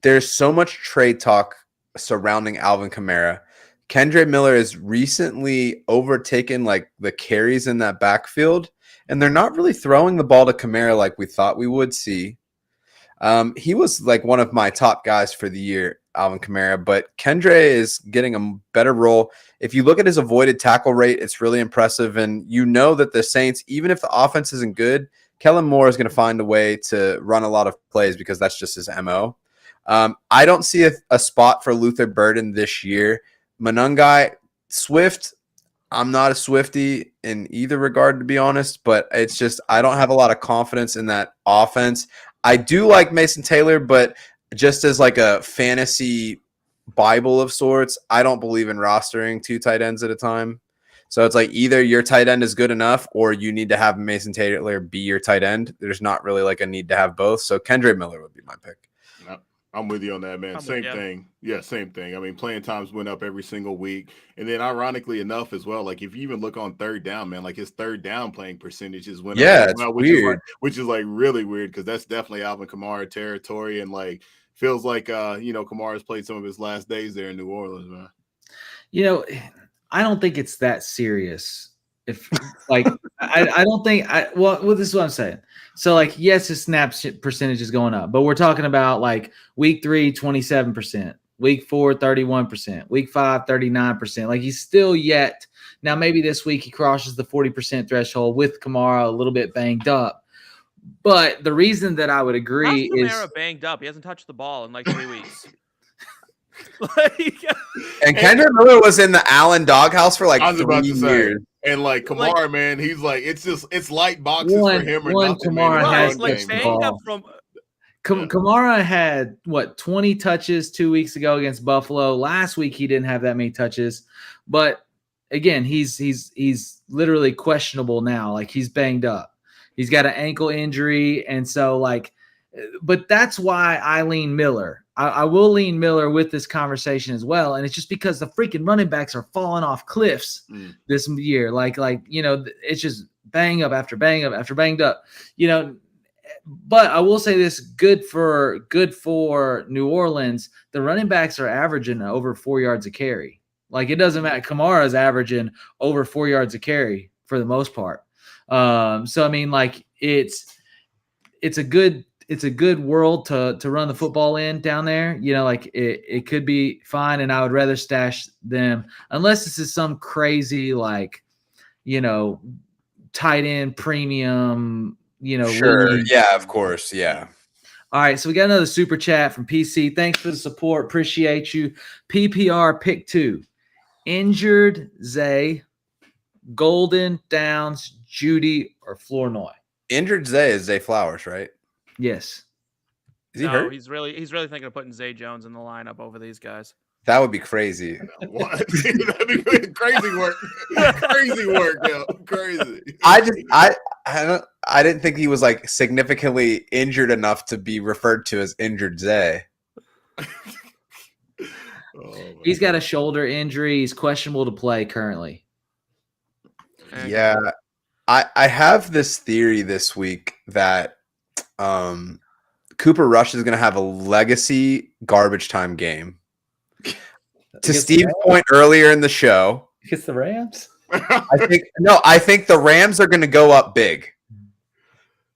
there's so much trade talk surrounding Alvin Kamara. Kendre Miller has recently overtaken like the carries in that backfield, and they're not really throwing the ball to Kamara like we thought we would see. He was like one of my top guys for the year, Alvin Kamara, but Kendre is getting a better role. If you look at his avoided tackle rate, it's really impressive. And you know that the Saints, even if the offense isn't good, Kellen Moore is going to find a way to run a lot of plays because that's just his MO. I don't see a spot for Luther Burden this year. Monangai, Swift, I'm not a Swiftie in either regard, to be honest, but it's just I don't have a lot of confidence in that offense. I do like Mason Taylor, but just as like a fantasy Bible of sorts, I don't believe in rostering two tight ends at a time. So it's like either your tight end is good enough or you need to have Mason Taylor be your tight end. There's not really like a need to have both. So Kendre Miller would be my pick. I'm with you on that, man. Same thing. Yeah, same thing. I mean, playing times went up every single week. And then ironically enough as well, like if you even look on third down, man, like his third down playing percentages went up as well, which is like really weird because that's definitely Alvin Kamara territory. And like feels like Kamara's played some of his last days there in New Orleans, man. You know, I don't think it's that serious. If like I don't think well this is what I'm saying. So like yes, his snap percentage is going up, but we're talking about like week 3 27%, week 4 31%, week 5 39%. Like he's still yet now maybe this week he crosses the 40% threshold with Kamara a little bit banged up. But the reason that I would agree How's is Kamara banged up. He hasn't touched the ball in like 3 weeks. And Kendre Miller was in the Allen doghouse for like 3 years. And like Kamara, man, he's like it's light boxes for him or nothing. Kamara has like banged up from. Kamara had 20 touches 2 weeks ago against Buffalo. Last week he didn't have that many touches, but again he's literally questionable now. Like he's banged up. He's got an ankle injury, and so like, but that's why I lean Miller. I will lean Miller with this conversation as well, and it's just because the freaking running backs are falling off cliffs this year. Like it's just bang up after bang up after banged up. But I will say this: good for New Orleans. The running backs are averaging over 4 yards a carry. Like it doesn't matter. Kamara's averaging over 4 yards a carry for the most part. So I mean, like it's a good world to run the football in down there. Like it could be fine, and I would rather stash them unless this is some crazy like tight end premium. Sure. League. Yeah, of course. Yeah. All right. So we got another super chat from PC. Thanks for the support. Appreciate you. PPR pick 2. Injured Zay, Golden, Downs, Judy, or Flournoy. Injured Zay is Zay Flowers, right? Yes. Is he hurt? He's really thinking of putting Zay Jones in the lineup over these guys. That would be crazy. What? That'd be crazy work. Crazy work, yo. Crazy. I didn't think he was like significantly injured enough to be referred to as injured Zay. He's got a shoulder injury. He's questionable to play currently. Yeah. I have this theory this week that Cooper Rush is going to have a legacy garbage time game. To Steve's point earlier in the show. Against the Rams? I think the Rams are going to go up big.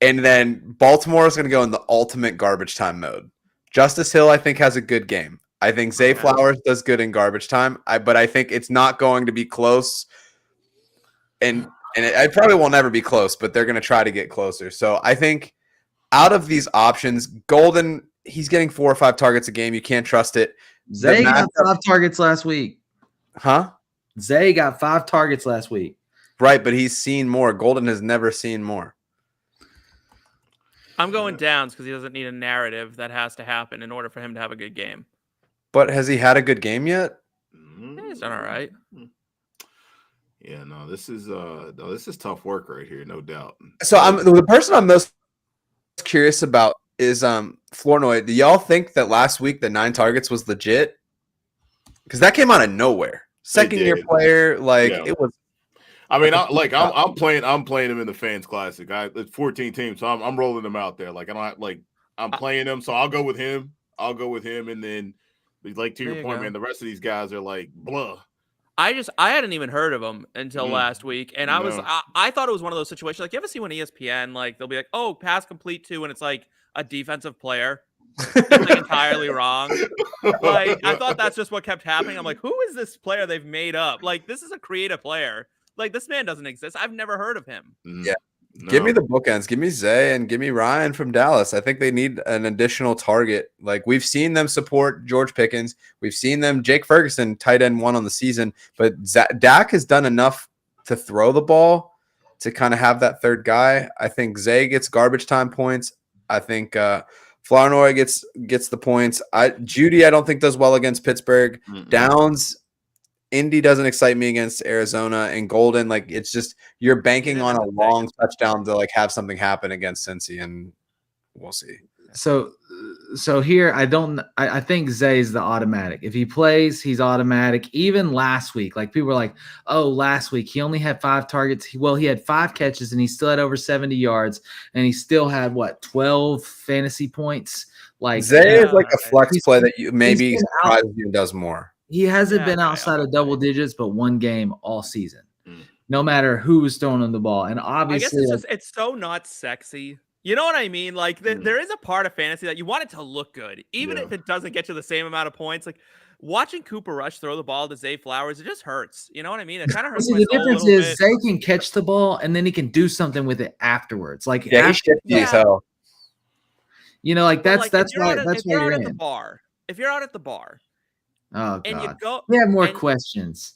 And then Baltimore is going to go in the ultimate garbage time mode. Justice Hill, I think, has a good game. I think Zay Flowers does good in garbage time, but I think it's not going to be close. And it probably will never be close, but they're going to try to get closer. So I think out of these options, Golden, he's getting 4 or 5 targets a game. You can't trust it. Zay got 5 targets last week. Huh? Zay got 5 targets last week. Right, but he's seen more. Golden has never seen more. I'm going Downs because he doesn't need a narrative that has to happen in order for him to have a good game. But has he had a good game yet? Yeah, he's done all right. Yeah, no, this is tough work right here, no doubt. So the person I'm most curious about is Flournoy. Do y'all think that last week the 9 targets was legit? Because that came out of nowhere. Second year player, it was. I mean, I'm playing him in the Fans Classic. It's 14 teams, so I'm rolling them out there. I'm playing him, so I'll go with him. And then, to your point, man, the rest of these guys are like blah. I hadn't even heard of him until last week, and I thought it was one of those situations. Like, you ever see when ESPN they'll be like, "Oh, pass complete to," and it's like a defensive player. It's entirely wrong. I thought that's just what kept happening. I'm like, who is this player they've made up? This is a creative player. This man doesn't exist. I've never heard of him. Yeah. No. Give me the bookends. Give me Zay and give me Ryan from Dallas. I think they need an additional target. We've seen them support George Pickens. We've seen them, Jake Ferguson, tight end 1 on the season. But Dak has done enough to throw the ball to kind of have that third guy. I think Zay gets garbage time points. I think Flournoy gets the points. Judy, I don't think does well against Pittsburgh. Mm-mm. Downs, Indy doesn't excite me against Arizona, and Golden, it's just you're banking on a long touchdown to have something happen against Cincy, and we'll see. So here I think Zay's the automatic. If he plays, he's automatic. Even last week, people were like, "Oh, last week he only had 5 targets." He had 5 catches and he still had over 70 yards, and he still had 12 fantasy points. Zay is like a flex play that you maybe surprises you and does more. He hasn't been outside of double digits, but 1 game all season. No matter who's throwing him the ball, and obviously, I guess it's so not sexy. You know what I mean? There is a part of fantasy that you want it to look good, even if it doesn't get you the same amount of points. Watching Cooper Rush throw the ball to Zay Flowers, it just hurts. You know what I mean? It kind of hurts. The difference is Zay can catch the ball and then he can do something with it afterwards. He's shifty as hell. That's why you're at the bar. If you're out at the bar. Oh, God. And you go. We have more questions.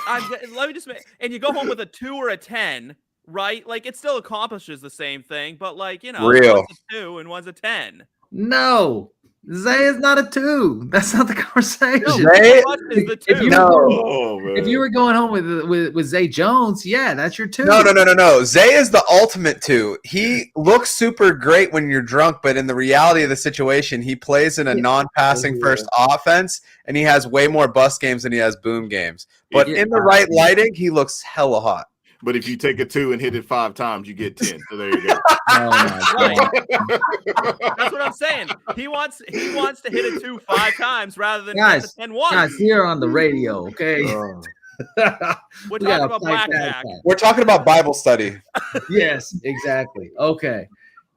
Let me just make. And you go home with a 2 or a 10, right? It still accomplishes the same thing, but real. One's a 2 and one's a 10. No, Zay is not a 2. That's not the conversation. Zay is the 2. If you were going home with Zay Jones, yeah, that's your 2. No. Zay is the ultimate 2. He looks super great when you're drunk, but in the reality of the situation, he plays in a non-passing first offense, and he has way more bust games than he has boom games. But in the right lighting, he looks hella hot. But if you take a 2 and hit it 5 times, you get 10. So there you go. Oh my God. That's what I'm saying. He wants to hit a 2 5 times rather than 10 1. Guys, here on the radio, okay? We're talking about blackjack. We're talking about Bible study. Yes, exactly. Okay.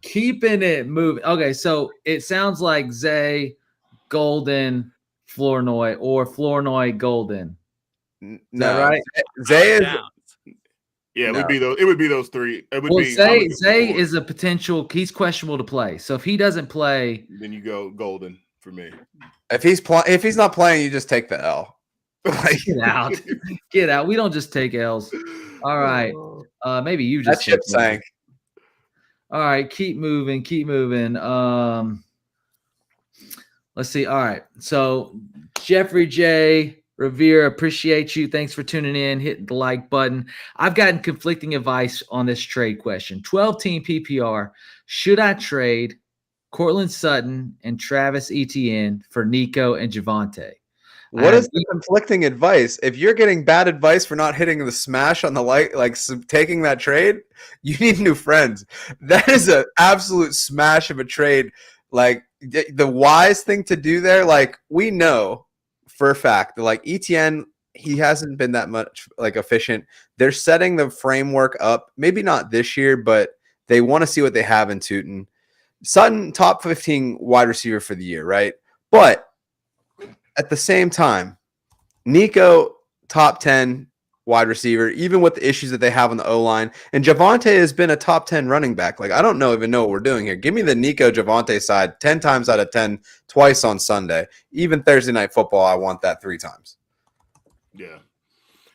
Keeping it moving. Okay, so it sounds like Zay, Golden, Flournoy, or Flournoy, Golden. No, that right? Zay is. Yeah, it would be those 3. It would be Zay is a potential. He's questionable to play. So if he doesn't play, then you go Golden for me. If he's not playing, you just take the L. Get out. We don't just take L's. All right. Maybe you just that ship sank. All right, keep moving. Let's see. All right. So Jeffrey J. Revere, appreciate you. Thanks for tuning in. Hit the like button. I've gotten conflicting advice on this trade question. 12-team PPR. Should I trade Cortland Sutton and Travis Etienne for Nico and Javonte? What is the conflicting advice? If you're getting bad advice for not hitting the smash on the light, taking that trade, you need new friends. That is an absolute smash of a trade. The wise thing to do there, we know for a fact that Etienne he hasn't been that much like efficient. They're setting the framework up, maybe not this year, but they want to see what they have in Tootin. Sutton, top 15 wide receiver for the year, right? But at the same time, Nico, top 10 wide receiver, even with the issues that they have on the O-line. And Javonte has been a top 10 running back. Like, I don't even know what we're doing here. Give me the Nico Javonte side 10 times out of 10, twice on Sunday. Even Thursday Night Football, I want that 3 times. Yeah.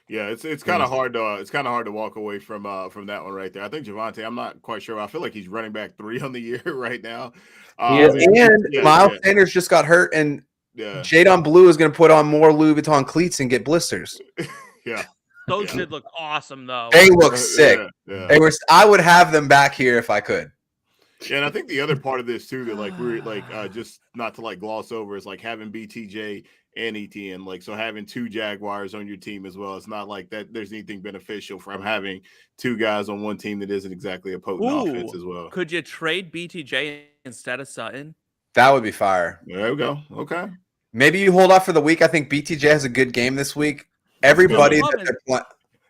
Yeah, it's kind of hard to walk away from that one right there. I think Javonte, I'm not quite sure. I feel like he's running back 3 on the year right now. Miles Sanders just got hurt, and Jadon Blue is going to put on more Louis Vuitton cleats and get blisters. Yeah, those did look awesome though. They look sick. They were. I would have them back here if I could. Yeah, and I think the other part of this too that like we're like just not to like gloss over is like having BTJ and ETN, like so having 2 Jaguars on your team as well. It's not like that there's anything beneficial from having 2 guys on one team that isn't exactly a potent offense as well. Could you trade BTJ instead of Sutton? That would be fire. There we go. Okay. Maybe you hold off for the week. I think BTJ has a good game this week. Everybody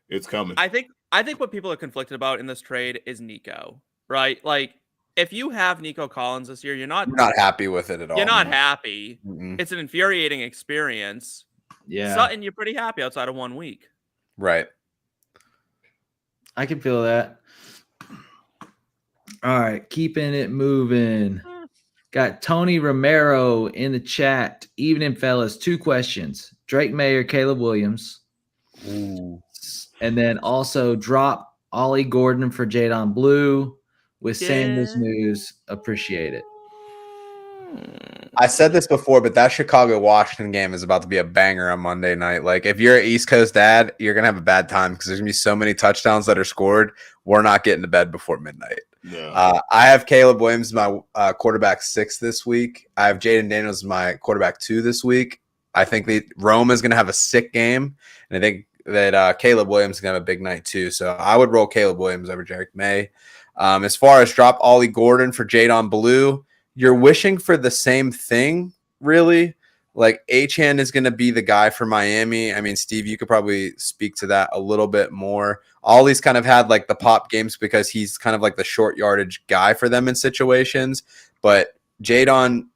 it's coming. I think what people are conflicted about in this trade is Nico, right? Like if you have Nico Collins this year, you're not happy with it at all. You're not happy. Mm-mm. It's an infuriating experience. Yeah. Sutton, you're pretty happy outside of 1 week. Right. I can feel that. All right, keeping it moving. Got Tony Romero in the chat. Evening, fellas. 2 questions. Drake May or Caleb Williams? Ooh. And then also drop Ollie Gordon for Jadon Blue with Sanders news. Appreciate it. I said this before, but that Chicago-Washington game is about to be a banger on Monday night. Like, if you're an East Coast dad, you're going to have a bad time because there's going to be so many touchdowns that are scored. We're not getting to bed before midnight. Yeah. I have Caleb Williams, my quarterback 6 this week. I have Jaden Daniels, my quarterback 2 this week. I think Rome is going to have a sick game, and I think that Caleb Williams is going to have a big night too. So I would roll Caleb Williams over Drake May. As far as drop Ollie Gordon for Jadon Blue, you're wishing for the same thing, really. Like Achane is going to be the guy for Miami. I mean, Steve, you could probably speak to that a little bit more. Ollie's kind of had like the pop games because he's kind of like the short yardage guy for them in situations. But Jadon,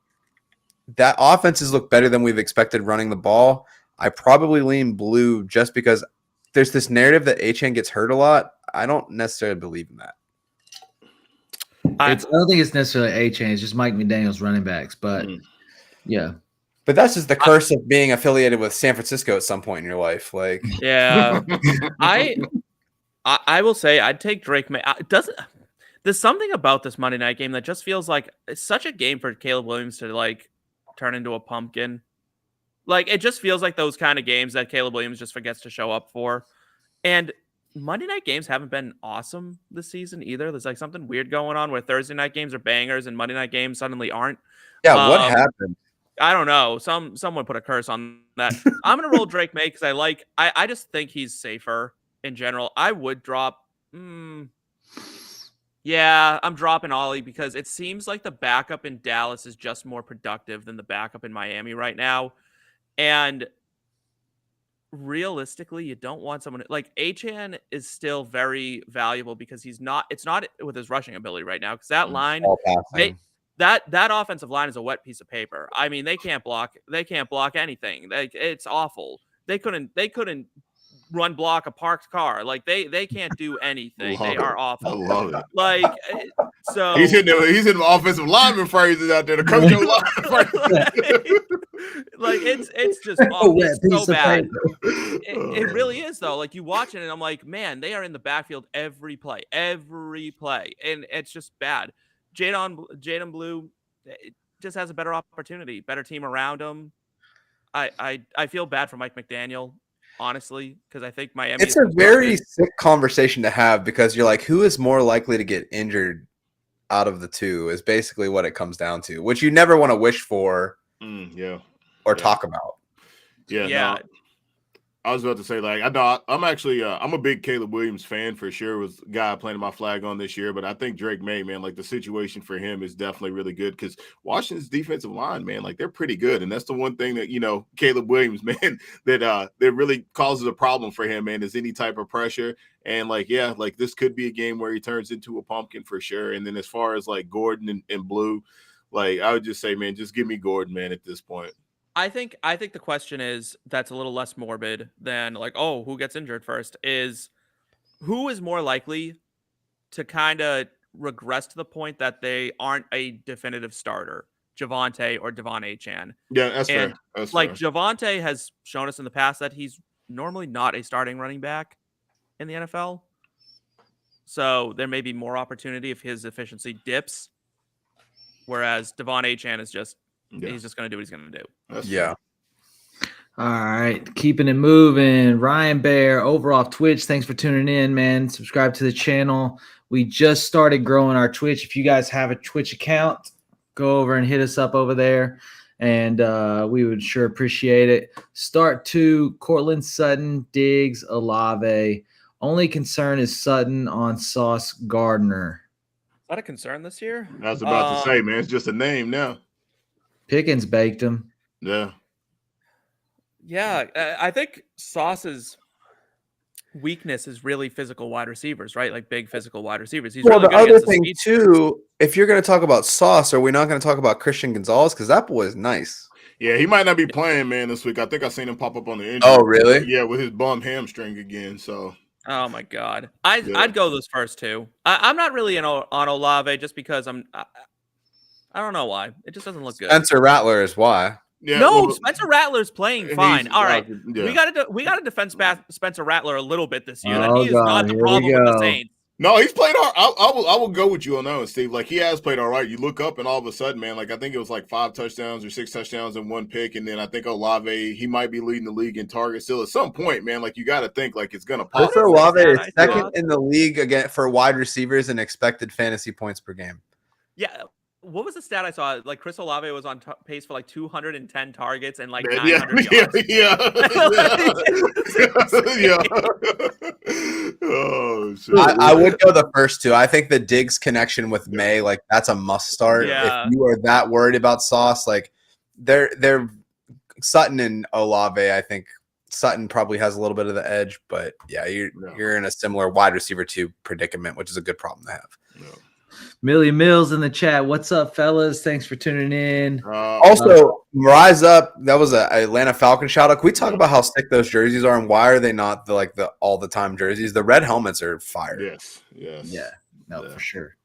that offenses look better than we've expected running the ball. I probably lean Blue just because there's this narrative that Achane gets hurt a lot. I don't necessarily believe in that. I don't think it's necessarily Achane. It's just Mike McDaniel's running backs. But yeah. But that's just the curse of being affiliated with San Francisco at some point in your life. Like, yeah, I will say I'd take Drake May. There's something about this Monday night game that just feels like it's such a game for Caleb Williams to like turn into a pumpkin. Like it just feels like those kind of games that Caleb Williams just forgets to show up for. And Monday night games haven't been awesome this season either. There's like something weird going on where Thursday night games are bangers and Monday night games suddenly aren't. Yeah, what happened? I don't know. Someone put a curse on that. I'm gonna roll Drake May because I just think he's safer in general. I would drop. Yeah, I'm dropping Ollie because it seems like the backup in Dallas is just more productive than the backup in Miami right now. And realistically, you don't want someone like Achane is still very valuable because it's not with his rushing ability right now because that line, that offensive line is a wet piece of paper. I mean, they can't block anything. It's awful. They couldn't run block a parked car. Like they can't do anything. They are awful. I love it. Like so he's in the offensive lineman phrases out there. The coach like it's just awful. It's so bad. It really is though. Like you watch it and I'm like, man, they are in the backfield every play, and it's just bad. Jadon Blue just has a better opportunity, better team around him. I feel bad for Mike McDaniel, honestly, because I think Miami. It's a very sick conversation to have because you're like, who is more likely to get injured out of the two is basically what it comes down to, which you never want to wish for, or talk about. Yeah. I was about to say, like, I know I'm actually I'm a big Caleb Williams fan for sure. Was a guy I planted my flag on this year, but I think Drake May, man, like the situation for him is definitely really good because Washington's defensive line, man, like they're pretty good, and that's the one thing that Caleb Williams, man, that really causes a problem for him, man, is any type of pressure. And like, yeah, like this could be a game where he turns into a pumpkin for sure. And then as far as like Gordon and Blue, like I would just say, man, just give me Gordon, man, at this point. I think the question is that's a little less morbid than like, oh, who gets injured first, is who is more likely to kind of regress to the point that they aren't a definitive starter, Javonte or Devon Achane. Yeah, that's And fair. That's like fair. Javonte has shown us in the past that he's normally not a starting running back in the NFL. So there may be more opportunity if his efficiency dips. Whereas Devon Achane is just he's just going to do what he's going to do. That's Yeah. All right, keeping it moving. Ryan Bear over off Twitch. Thanks for tuning in, man. Subscribe to the channel. We just started growing our Twitch. If you guys have a Twitch account, go over and hit us up over there, and we would sure appreciate it. Start 2, Cortland Sutton, Diggs, Olave. Only concern is Sutton on Sauce Gardner. Is that a concern this year? I was about to say, man, it's just a name now. Pickens baked him. Yeah. Yeah, I think Sauce's weakness is really physical wide receivers, right? Like big physical wide receivers. He's really the good other against the thing speed. too, if you're going to talk about Sauce, are we not going to talk about Christian Gonzalez? Because that boy is nice. Yeah, he might not be playing, man, this week. I think I seen him pop up on the injury. Oh, really? Yeah, with his bum hamstring again. So. Oh my God, I'd go those first two. I'm not really on Olave just because I don't know why. It just doesn't look good. Spencer Rattler is why. Yeah, no, well, Spencer Rattler's playing fine. All right, yeah. we got to defend Spencer Rattler a little bit this year. That Oh, he is God, not the here we problem with the go. Saints. No, he's played all right. I will go with you on that one, Steve. Like, he has played all right. You look up, and all of a sudden, man, like, I think it was like 5 touchdowns or 6 touchdowns and 1 pick. And then I think Olave, he might be leading the league in targets still. At some point, man, like, you got to think, like, it's going to pop. Chris Olave is I second thought? in the league again for wide receivers and expected fantasy points per game. Yeah. What was the stat I saw? Like Chris Olave was on pace for like 210 targets and like Yeah, 900 yeah, yards. yeah. Oh, shit. I would go the first two. I think the Diggs connection with May, like that's a must start. Yeah. If you are that worried about Sauce, like they're Sutton and Olave. I think Sutton probably has a little bit of the edge, but yeah, you're in a similar wide receiver 2 predicament, which is a good problem to have. No. Millie Mills in the chat. What's up, fellas? Thanks for tuning in. Also, Rise Up. That was a Atlanta Falcons shout out. Can we talk about how sick those jerseys are and why are they not the all the time jerseys? The red helmets are fire. Yes. Yeah, no, for sure.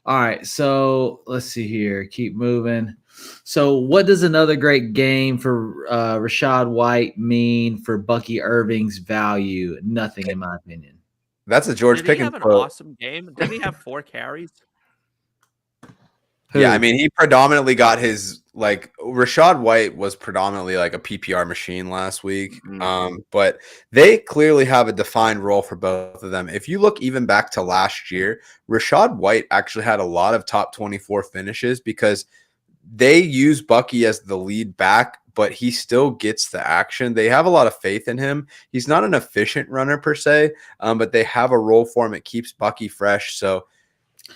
All right, so let's see here. Keep moving. So, what does another great game for Rashad White mean for Bucky Irving's value? Nothing, in my opinion. That's a George Did Pickens he have an quote. awesome game? Did he have 4 carries? Yeah, I mean, he predominantly got his Rashad White was predominantly like a PPR machine last week. But they clearly have a defined role for both of them. If you look even back to last year, Rashad White actually had a lot of top 24 finishes because they use Bucky as the lead back, but he still gets the action. They have a lot of faith in him. He's not an efficient runner per se, but they have a role for him. It keeps Bucky fresh. So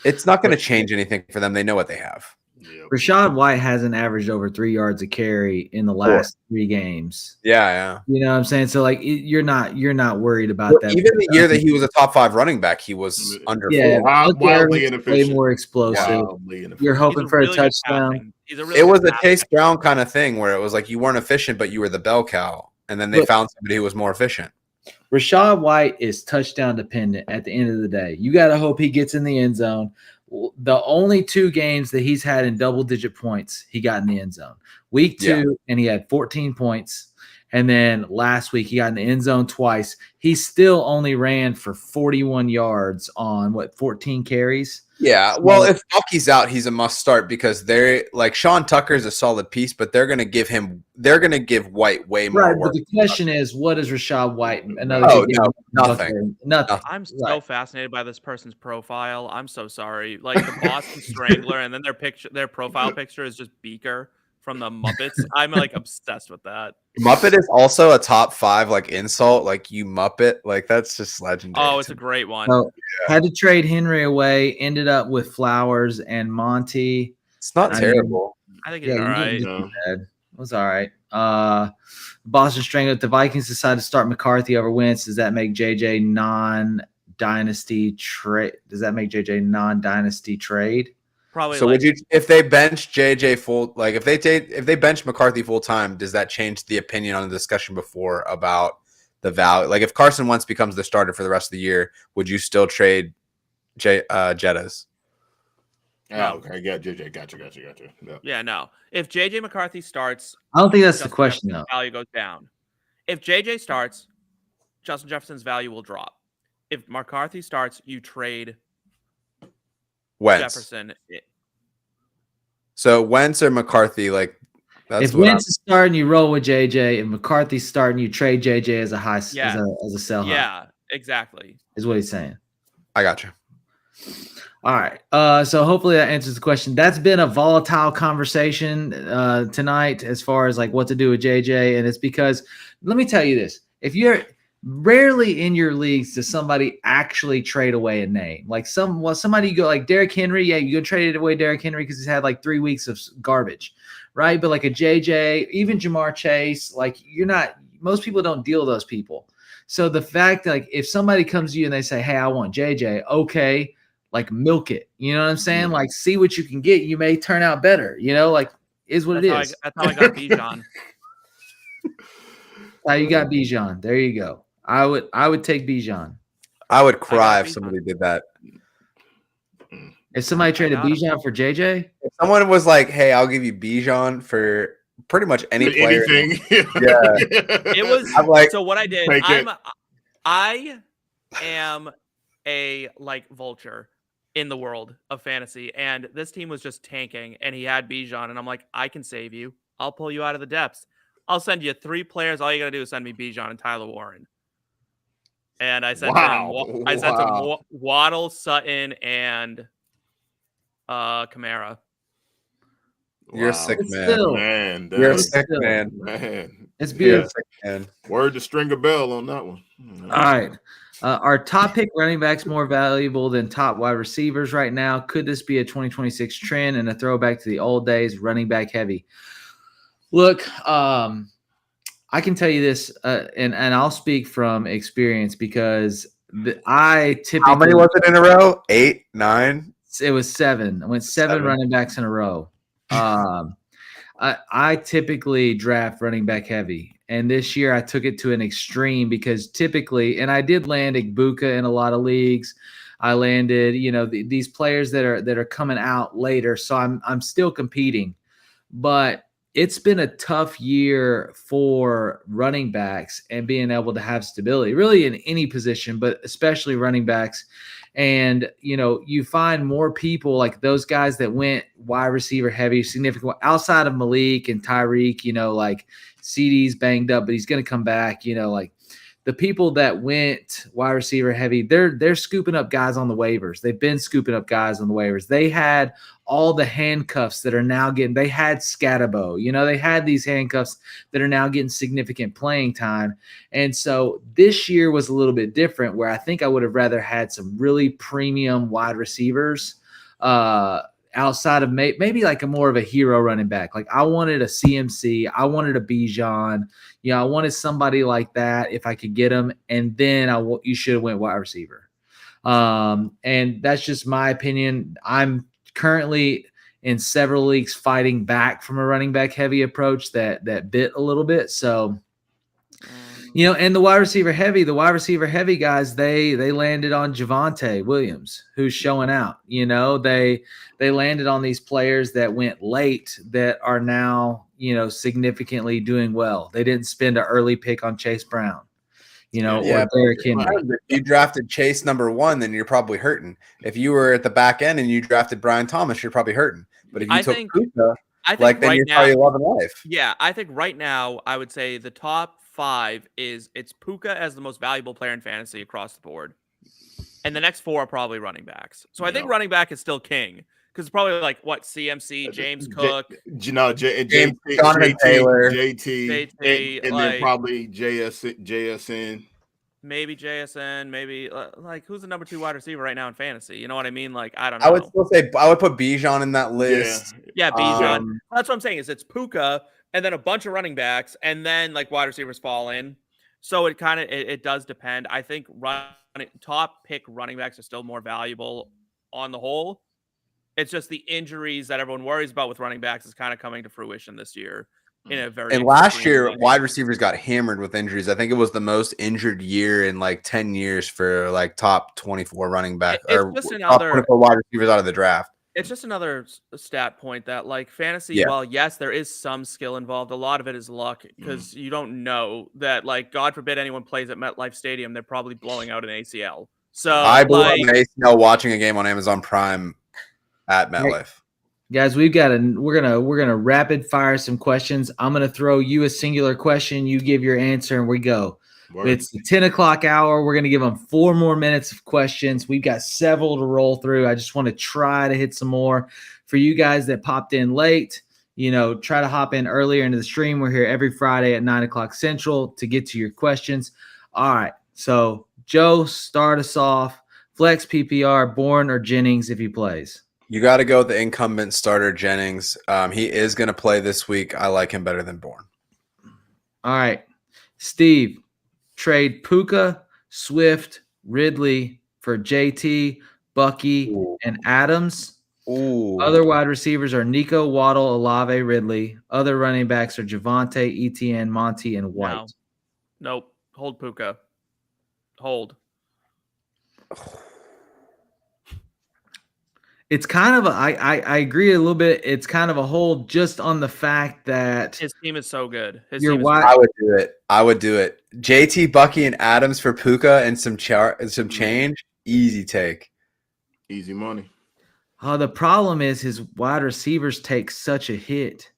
it's not going to change anything for them. They know what they have. Yep. Rashad White hasn't averaged over 3 yards a carry in the last 3 games. Yeah. You know what I'm saying? So like you're not worried about that. Even the year that he was a top 5 running back, he was under 4. Wildly inefficient. Way more explosive. Wildly inefficient. You're hoping for really a good touchdown. passing. It was a Chase Brown kind of thing where it was like you weren't efficient, but you were the bell cow. And then they found somebody who was more efficient. Rashad White is touchdown dependent at the end of the day. You got to hope he gets in the end zone. The only 2 games that he's had in double-digit points, he got in the end zone. Week 2, and he had 14 points. And then last week, he got in the end zone twice. He still only ran for 41 yards on, 14 carries? Yeah, well, if Bucky's out, he's a must start because they're like Sean Tucker's a solid piece, but they're going to give White way more Right, work. but the question is, what is Rashad White? Nothing. I'm so fascinated by this person's profile. I'm so sorry. Like the Boston Strangler, and then their profile picture is just Beaker from the Muppets. I'm like obsessed with that. Muppet is also a top 5 like insult. Like you Muppet, like that's just legendary. Oh, it's to a me. great one. So had to trade Henry away. Ended up with Flowers and Monty. It's not I mean, terrible. I think he's Yeah, all you didn't right. do No. too bad. It was all right. Boston Strangler. The Vikings decided to start McCarthy over Wentz. Does that make JJ non-dynasty trade? Does that make JJ non-dynasty trade? Probably So like would you, if they bench JJ full, like if they bench McCarthy full time, does that change the opinion on the discussion before about the value? Like if Carson Wentz becomes the starter for the rest of the year, would you still trade Jettas? Oh, okay. Gotcha. Yep. yeah, no. If JJ McCarthy starts, I don't think that's the Justin question Jefferson's though. value goes down. If JJ starts, Justin Jefferson's value will drop. If McCarthy starts, you trade Wentz. Jefferson. So Wentz or McCarthy, like that's If what Wentz is starting, you roll with JJ. If McCarthy's starting, you trade JJ as a high Yeah. as a sell high. Yeah, exactly. Is what he's saying. I got you. All right. So hopefully that answers the question. That's been a volatile conversation tonight as far as like what to do with JJ. And it's because let me tell you this. If you're rarely in your leagues does somebody actually trade away a name. Like somebody you go like Derrick Henry, yeah, you go trade away Derrick Henry because he's had like 3 weeks of garbage, right? But like a JJ, even Jamar Chase, like most people don't deal with those people. So the fact that like if somebody comes to you and they say, hey, I want JJ, okay, like milk it. You know what I'm saying? Like see what you can get. You may turn out better, like is what it is. That's how I got Bijan. How you got Bijan. There you go. I would take Bijan. I would cry if Bijan. somebody did that. If somebody traded got him. Bijan for JJ, If someone was like, "Hey, I'll give you Bijan for pretty much any player," Anything. Yeah. It was I'm like, so what I did. take it. I am a like vulture in the world of fantasy, and this team was just tanking, and he had Bijan, and I'm like, I can save you. I'll pull you out of the depths. I'll send you 3 players. All you gotta do is send me Bijan and Tyler Warren. And I sent him Waddle, Sutton, and Kamara. You're a Wow. sick It's man. still- Man, You're a that's, sick still- man. man. it's You're beautiful. a sick man. Word to string a bell on that one. All right. Are top pick running backs more valuable than top wide receivers right now? Could this be a 2026 trend and a throwback to the old days, running back heavy? Look, I can tell you this, and I'll speak from experience because I typically How many was it in a row? 8, 9. It was 7. I went 7 7. running backs in a row. I typically draft running back heavy. And this year I took it to an extreme because typically, and I did land Igbuka in a lot of leagues. I landed, these players that are coming out later. So I'm still competing. But it's been a tough year for running backs and being able to have stability, really in any position, but especially running backs. And, you find more people like those guys that went wide receiver heavy, significant outside of Malik and Tyreek, like CD's banged up, but he's going to come back, like the people that went wide receiver heavy, they're scooping up guys on the waivers. They've been scooping up guys on the waivers. They had all the handcuffs that are now they had Scatabo, they had these handcuffs that are now getting significant playing time. And so this year was a little bit different where I think I would have rather had some really premium wide receivers outside of maybe like a more of a hero running back. Like I wanted a CMC, I wanted a Bijan, I wanted somebody like that if I could get them. And then you should have went wide receiver. And that's just my opinion. I'm currently in several leagues fighting back from a running back heavy approach that bit a little bit. So, and the wide receiver heavy guys, they landed on Javonte Williams, who's showing out. They landed on these players that went late that are now, significantly doing well. They didn't spend an early pick on Chase Brown, or Derrick Henry. If you drafted Chase number 1, then you're probably hurting. If you were at the back end and you drafted Brian Thomas, you're probably hurting. But if you took Puka, then right you're now, probably loving life. Yeah, I think right now I would say the top 5 it's Puka as the most valuable player in fantasy across the board. And the next 4 are probably running backs. So I think running back is still king Because it's probably like what CMC, James Cook, Jonathan Taylor. JT, JT, and then probably JSN. maybe JSN, maybe like who's the number 2 wide receiver right now in fantasy? You know what I mean? Like I don't know. I would still say I would put Bijan in that list. Yeah, Bijan. That's what I'm saying. Is it's Puka and then a bunch of running backs and then like wide receivers fall in. So it kind of it does depend. I think top pick running backs are still more valuable on the whole. It's just the injuries that everyone worries about with running backs is kind of coming to fruition this year in a very. And last year, wide receivers got hammered with injuries. I think it was the most injured year in like 10 years for like top 24 running back or top 24 wide receivers out of the draft. It's just another stat point that like fantasy, while yes, there is some skill involved, a lot of it is luck because you don't know that like, God forbid anyone plays at MetLife Stadium, they're probably blowing out an ACL. So I blew out an ACL watching a game on Amazon Prime at MetLife. Guys, we're gonna rapid fire some questions. I'm gonna throw you a singular question, you give your answer, and we go. Word. It's the 10 o'clock hour. We're gonna give them 4 more minutes of questions. We've got several to roll through. I just want to try to hit some more for you guys that popped in late. Try to hop in earlier into the stream. We're here every Friday at 9 o'clock Central to get to your questions. All right. So Joe, start us off. Flex PPR, Bourne or Jennings if he plays. You got to go with the incumbent starter, Jennings. He is going to play this week. I like him better than Bourne. All right. Steve, trade Puka, Swift, Ridley for JT, Bucky, and Adams. Ooh. Other wide receivers are Nico, Waddle, Olave, Ridley. Other running backs are Javonte, Etienne, Monty, and White. No. Nope. Hold Puka. Hold. It's kind of I agree a little bit. It's kind of a hold just on the fact that his team is so good. I would do it. JT, Bucky, and Adams for Puka and some change. Easy take. Easy money. The problem is his wide receivers take such a hit.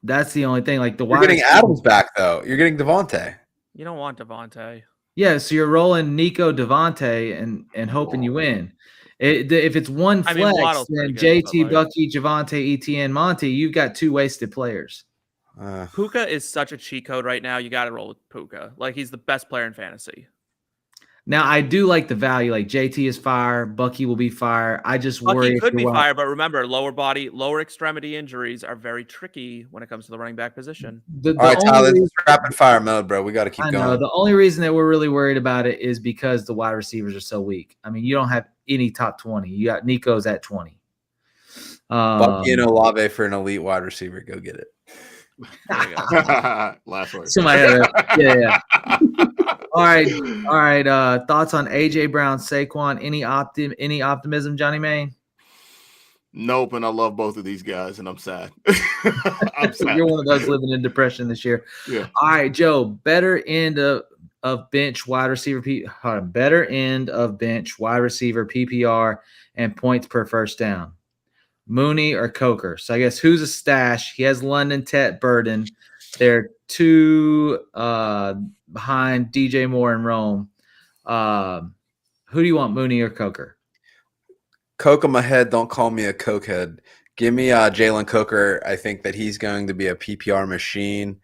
That's the only thing. Like you're getting Adams back though. You're getting Devontae. You don't want Devontae. Yeah, so you're rolling Nico, Devontae, and hoping you win. If it's one flex, then JT, Bucky, Javonte, Etienne, Monty, you've got 2 wasted players. Puka is such a cheat code right now. You got to roll with Puka. Like he's the best player in fantasy. Now I do like the value. Like JT is fire, Bucky will be fire. I just worry. Bucky could be fire, but remember, lower extremity injuries are very tricky when it comes to the running back position. All right, Tyler, this is rapid fire mode, bro. We got to keep going. I know. The only reason that we're really worried about it is because the wide receivers are so weak. I mean, you don't have any top 20. You got Nico's at 20. Bucky and Olave for an elite wide receiver. Go get it. Last word. Yeah. All right. Thoughts on AJ Brown, Saquon? Any optimism, Johnny Main? Nope, and I love both of these guys, and I'm sad. You're one of those living in depression this year. Yeah. All right, Joe. Better end of bench wide receiver. Better end of bench wide receiver PPR and points per first down. Mooney or Coker. So I guess who's a stash? He has London, Tet, Burden. They're 2 behind DJ Moore and Rome. Who do you want, Mooney or Coker? Coke on my head. Don't call me a cokehead. Give me Jalen Coker. I think that he's going to be a PPR machine.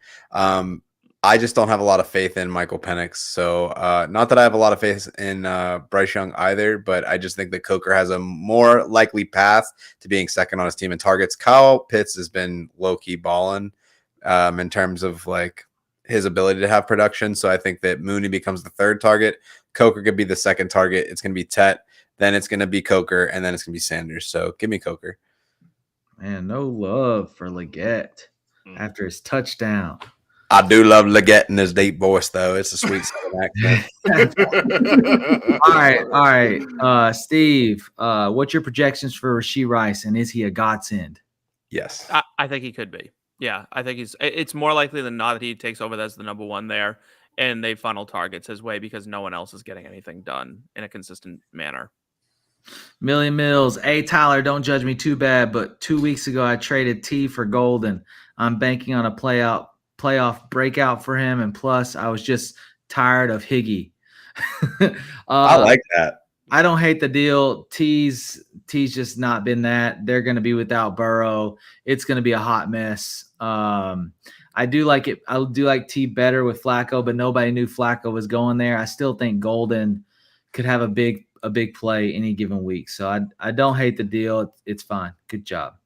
I just don't have a lot of faith in Michael Penix. So not that I have a lot of faith in Bryce Young either, but I just think that Coker has a more likely path to being second on his team in targets. Kyle Pitts has been low-key balling in terms of like his ability to have production. So I think that Mooney becomes the 3rd target. Coker could be the 2nd target. It's going to be Tet. Then it's going to be Coker. And then it's going to be Sanders. So give me Coker. Man, no love for Leggett after his touchdown. I do love Leggett in his deep voice, though. It's a sweet accent. All right. Steve, what's your projections for Rashee Rice, and is he a godsend? Yes. I think he could be. Yeah, I think it's more likely than not that he takes over as the number 1 there, and they funnel targets his way because no one else is getting anything done in a consistent manner. Million Mills. Hey, Tyler, don't judge me too bad, but 2 weeks ago I traded T for Golden. I'm banking on a playoff breakout for him, and plus I was just tired of Higgy. I like that. I don't hate the deal. T's just not been that. They're going to be without Burrow. It's going to be a hot mess. I do like it. I do like T better with Flacco, but nobody knew Flacco was going there. I still think Golden could have a big play any given week. So I don't hate the deal. It's fine. Good job.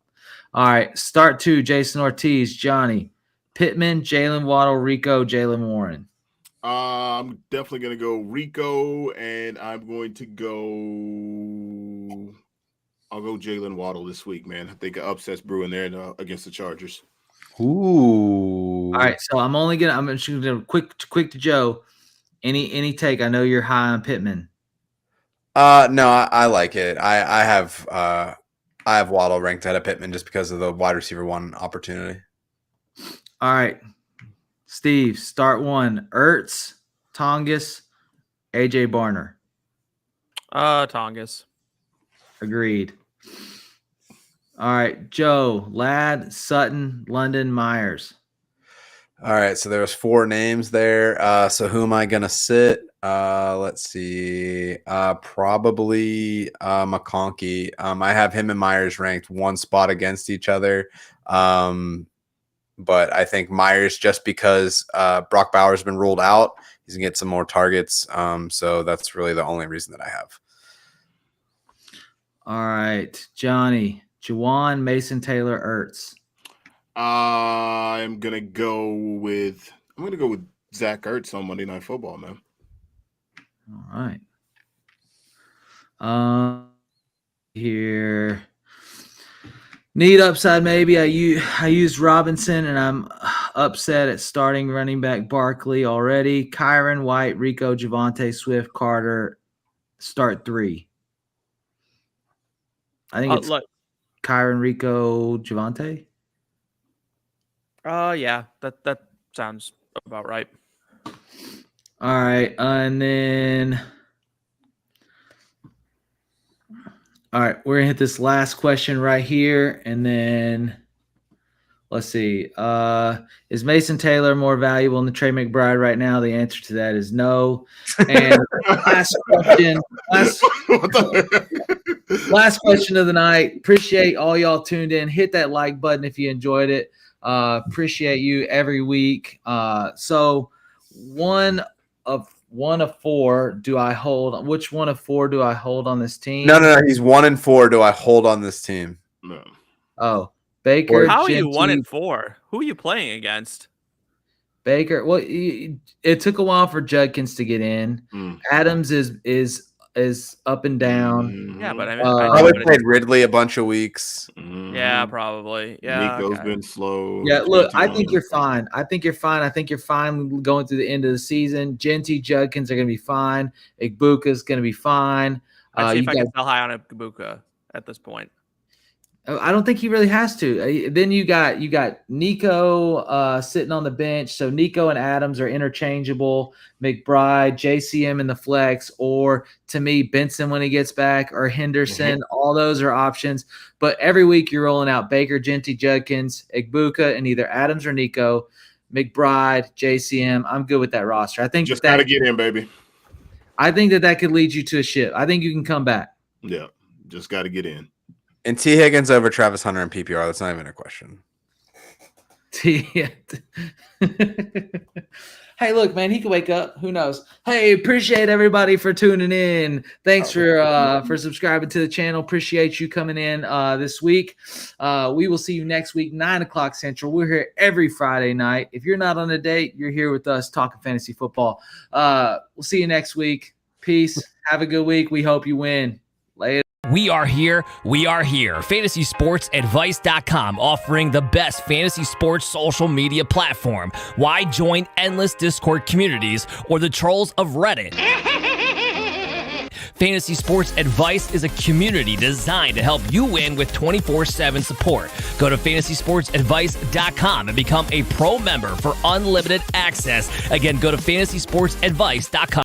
All right. Start 2, Jason Ortiz, Johnny, Pittman, Jalen Waddle, Rico, Jalen Warren. I'm definitely going to go Rico, and I'm going to go – I'll go Jalen Waddle this week, man. I think an upset's brewing there against the Chargers. Ooh. All right, so I'm just gonna quick to Joe. Any take? I know you're high on Pittman. No, I like it. I have Waddle ranked ahead of Pittman just because of the wide receiver 1 opportunity. All right, Steve, start 1. Ertz, Tongas, AJ Barner. Tongas. Agreed. All right, Joe, Ladd, Sutton, London, Myers. All right, so there's 4 names there. So who am I gonna sit? Let's see. Probably McConkey. I have him and Myers ranked 1 spot against each other. But I think Myers, just because Brock Bowers has been ruled out, he's gonna get some more targets. So that's really the only reason that I have. All right, Johnny, Juwan, Mason Taylor, Ertz. I'm gonna go with Zach Ertz on Monday Night Football, man. All right. Here, need upside maybe. I used Robinson, and I'm upset at starting running back Barkley already. Kyron, White, Rico, Javonte, Swift, Carter. Start 3. I think it's Kyron, Rico, Javonte. Yeah, that sounds about right. All right, and then we're gonna hit this last question right here, and then let's see. Is Mason Taylor more valuable than Trey McBride right now? The answer to that is no. And last question. Last question of the night. Appreciate all y'all tuned in. Hit that like button if you enjoyed it. Appreciate you every week. So one of 4 do I hold? Which one of 4 do I hold on this team? No. He's 1 and 4. Do I hold on this team? No. Oh, Baker. How are you Genty, 1 and 4? Who are you playing against? Baker. Well, it took a while for Judkins to get in. Adams is up and down. Yeah, but I mean, probably played Ridley a bunch of weeks. Yeah, probably. Yeah, Nico's been slow. Yeah, look, I think you're fine. I think you're fine going through the end of the season. Genty, Judkins are going to be fine. Igbuka's going to be fine. I'd see if I can sell high on Igbuka at this point. I don't think he really has to. Then you got Nico sitting on the bench. So Nico and Adams are interchangeable. McBride, JCM in the flex, or to me, Benson when he gets back, or Henderson. All those are options. But every week you're rolling out Baker, Genty, Judkins, Igbuka, and either Adams or Nico, McBride, JCM. I'm good with that roster. I think just got to get in, baby. I think that could lead you to a ship. I think you can come back. Yeah, just got to get in. And T. Higgins over Travis Hunter in PPR. That's not even a question. Hey, look, man, he could wake up. Who knows? Hey, appreciate everybody for tuning in. Thanks for subscribing to the channel. Appreciate you coming in this week. We will see you next week, 9:00 Central. We're here every Friday night. If you're not on a date, you're here with us talking fantasy football. We'll see you next week. Peace. Have a good week. We hope you win. Later. We are here. FantasySportsAdvice.com, offering the best fantasy sports social media platform. Why join endless Discord communities or the trolls of Reddit? Fantasy Sports Advice is a community designed to help you win with 24/7 support. Go to FantasySportsAdvice.com and become a pro member for unlimited access. Again, go to FantasySportsAdvice.com.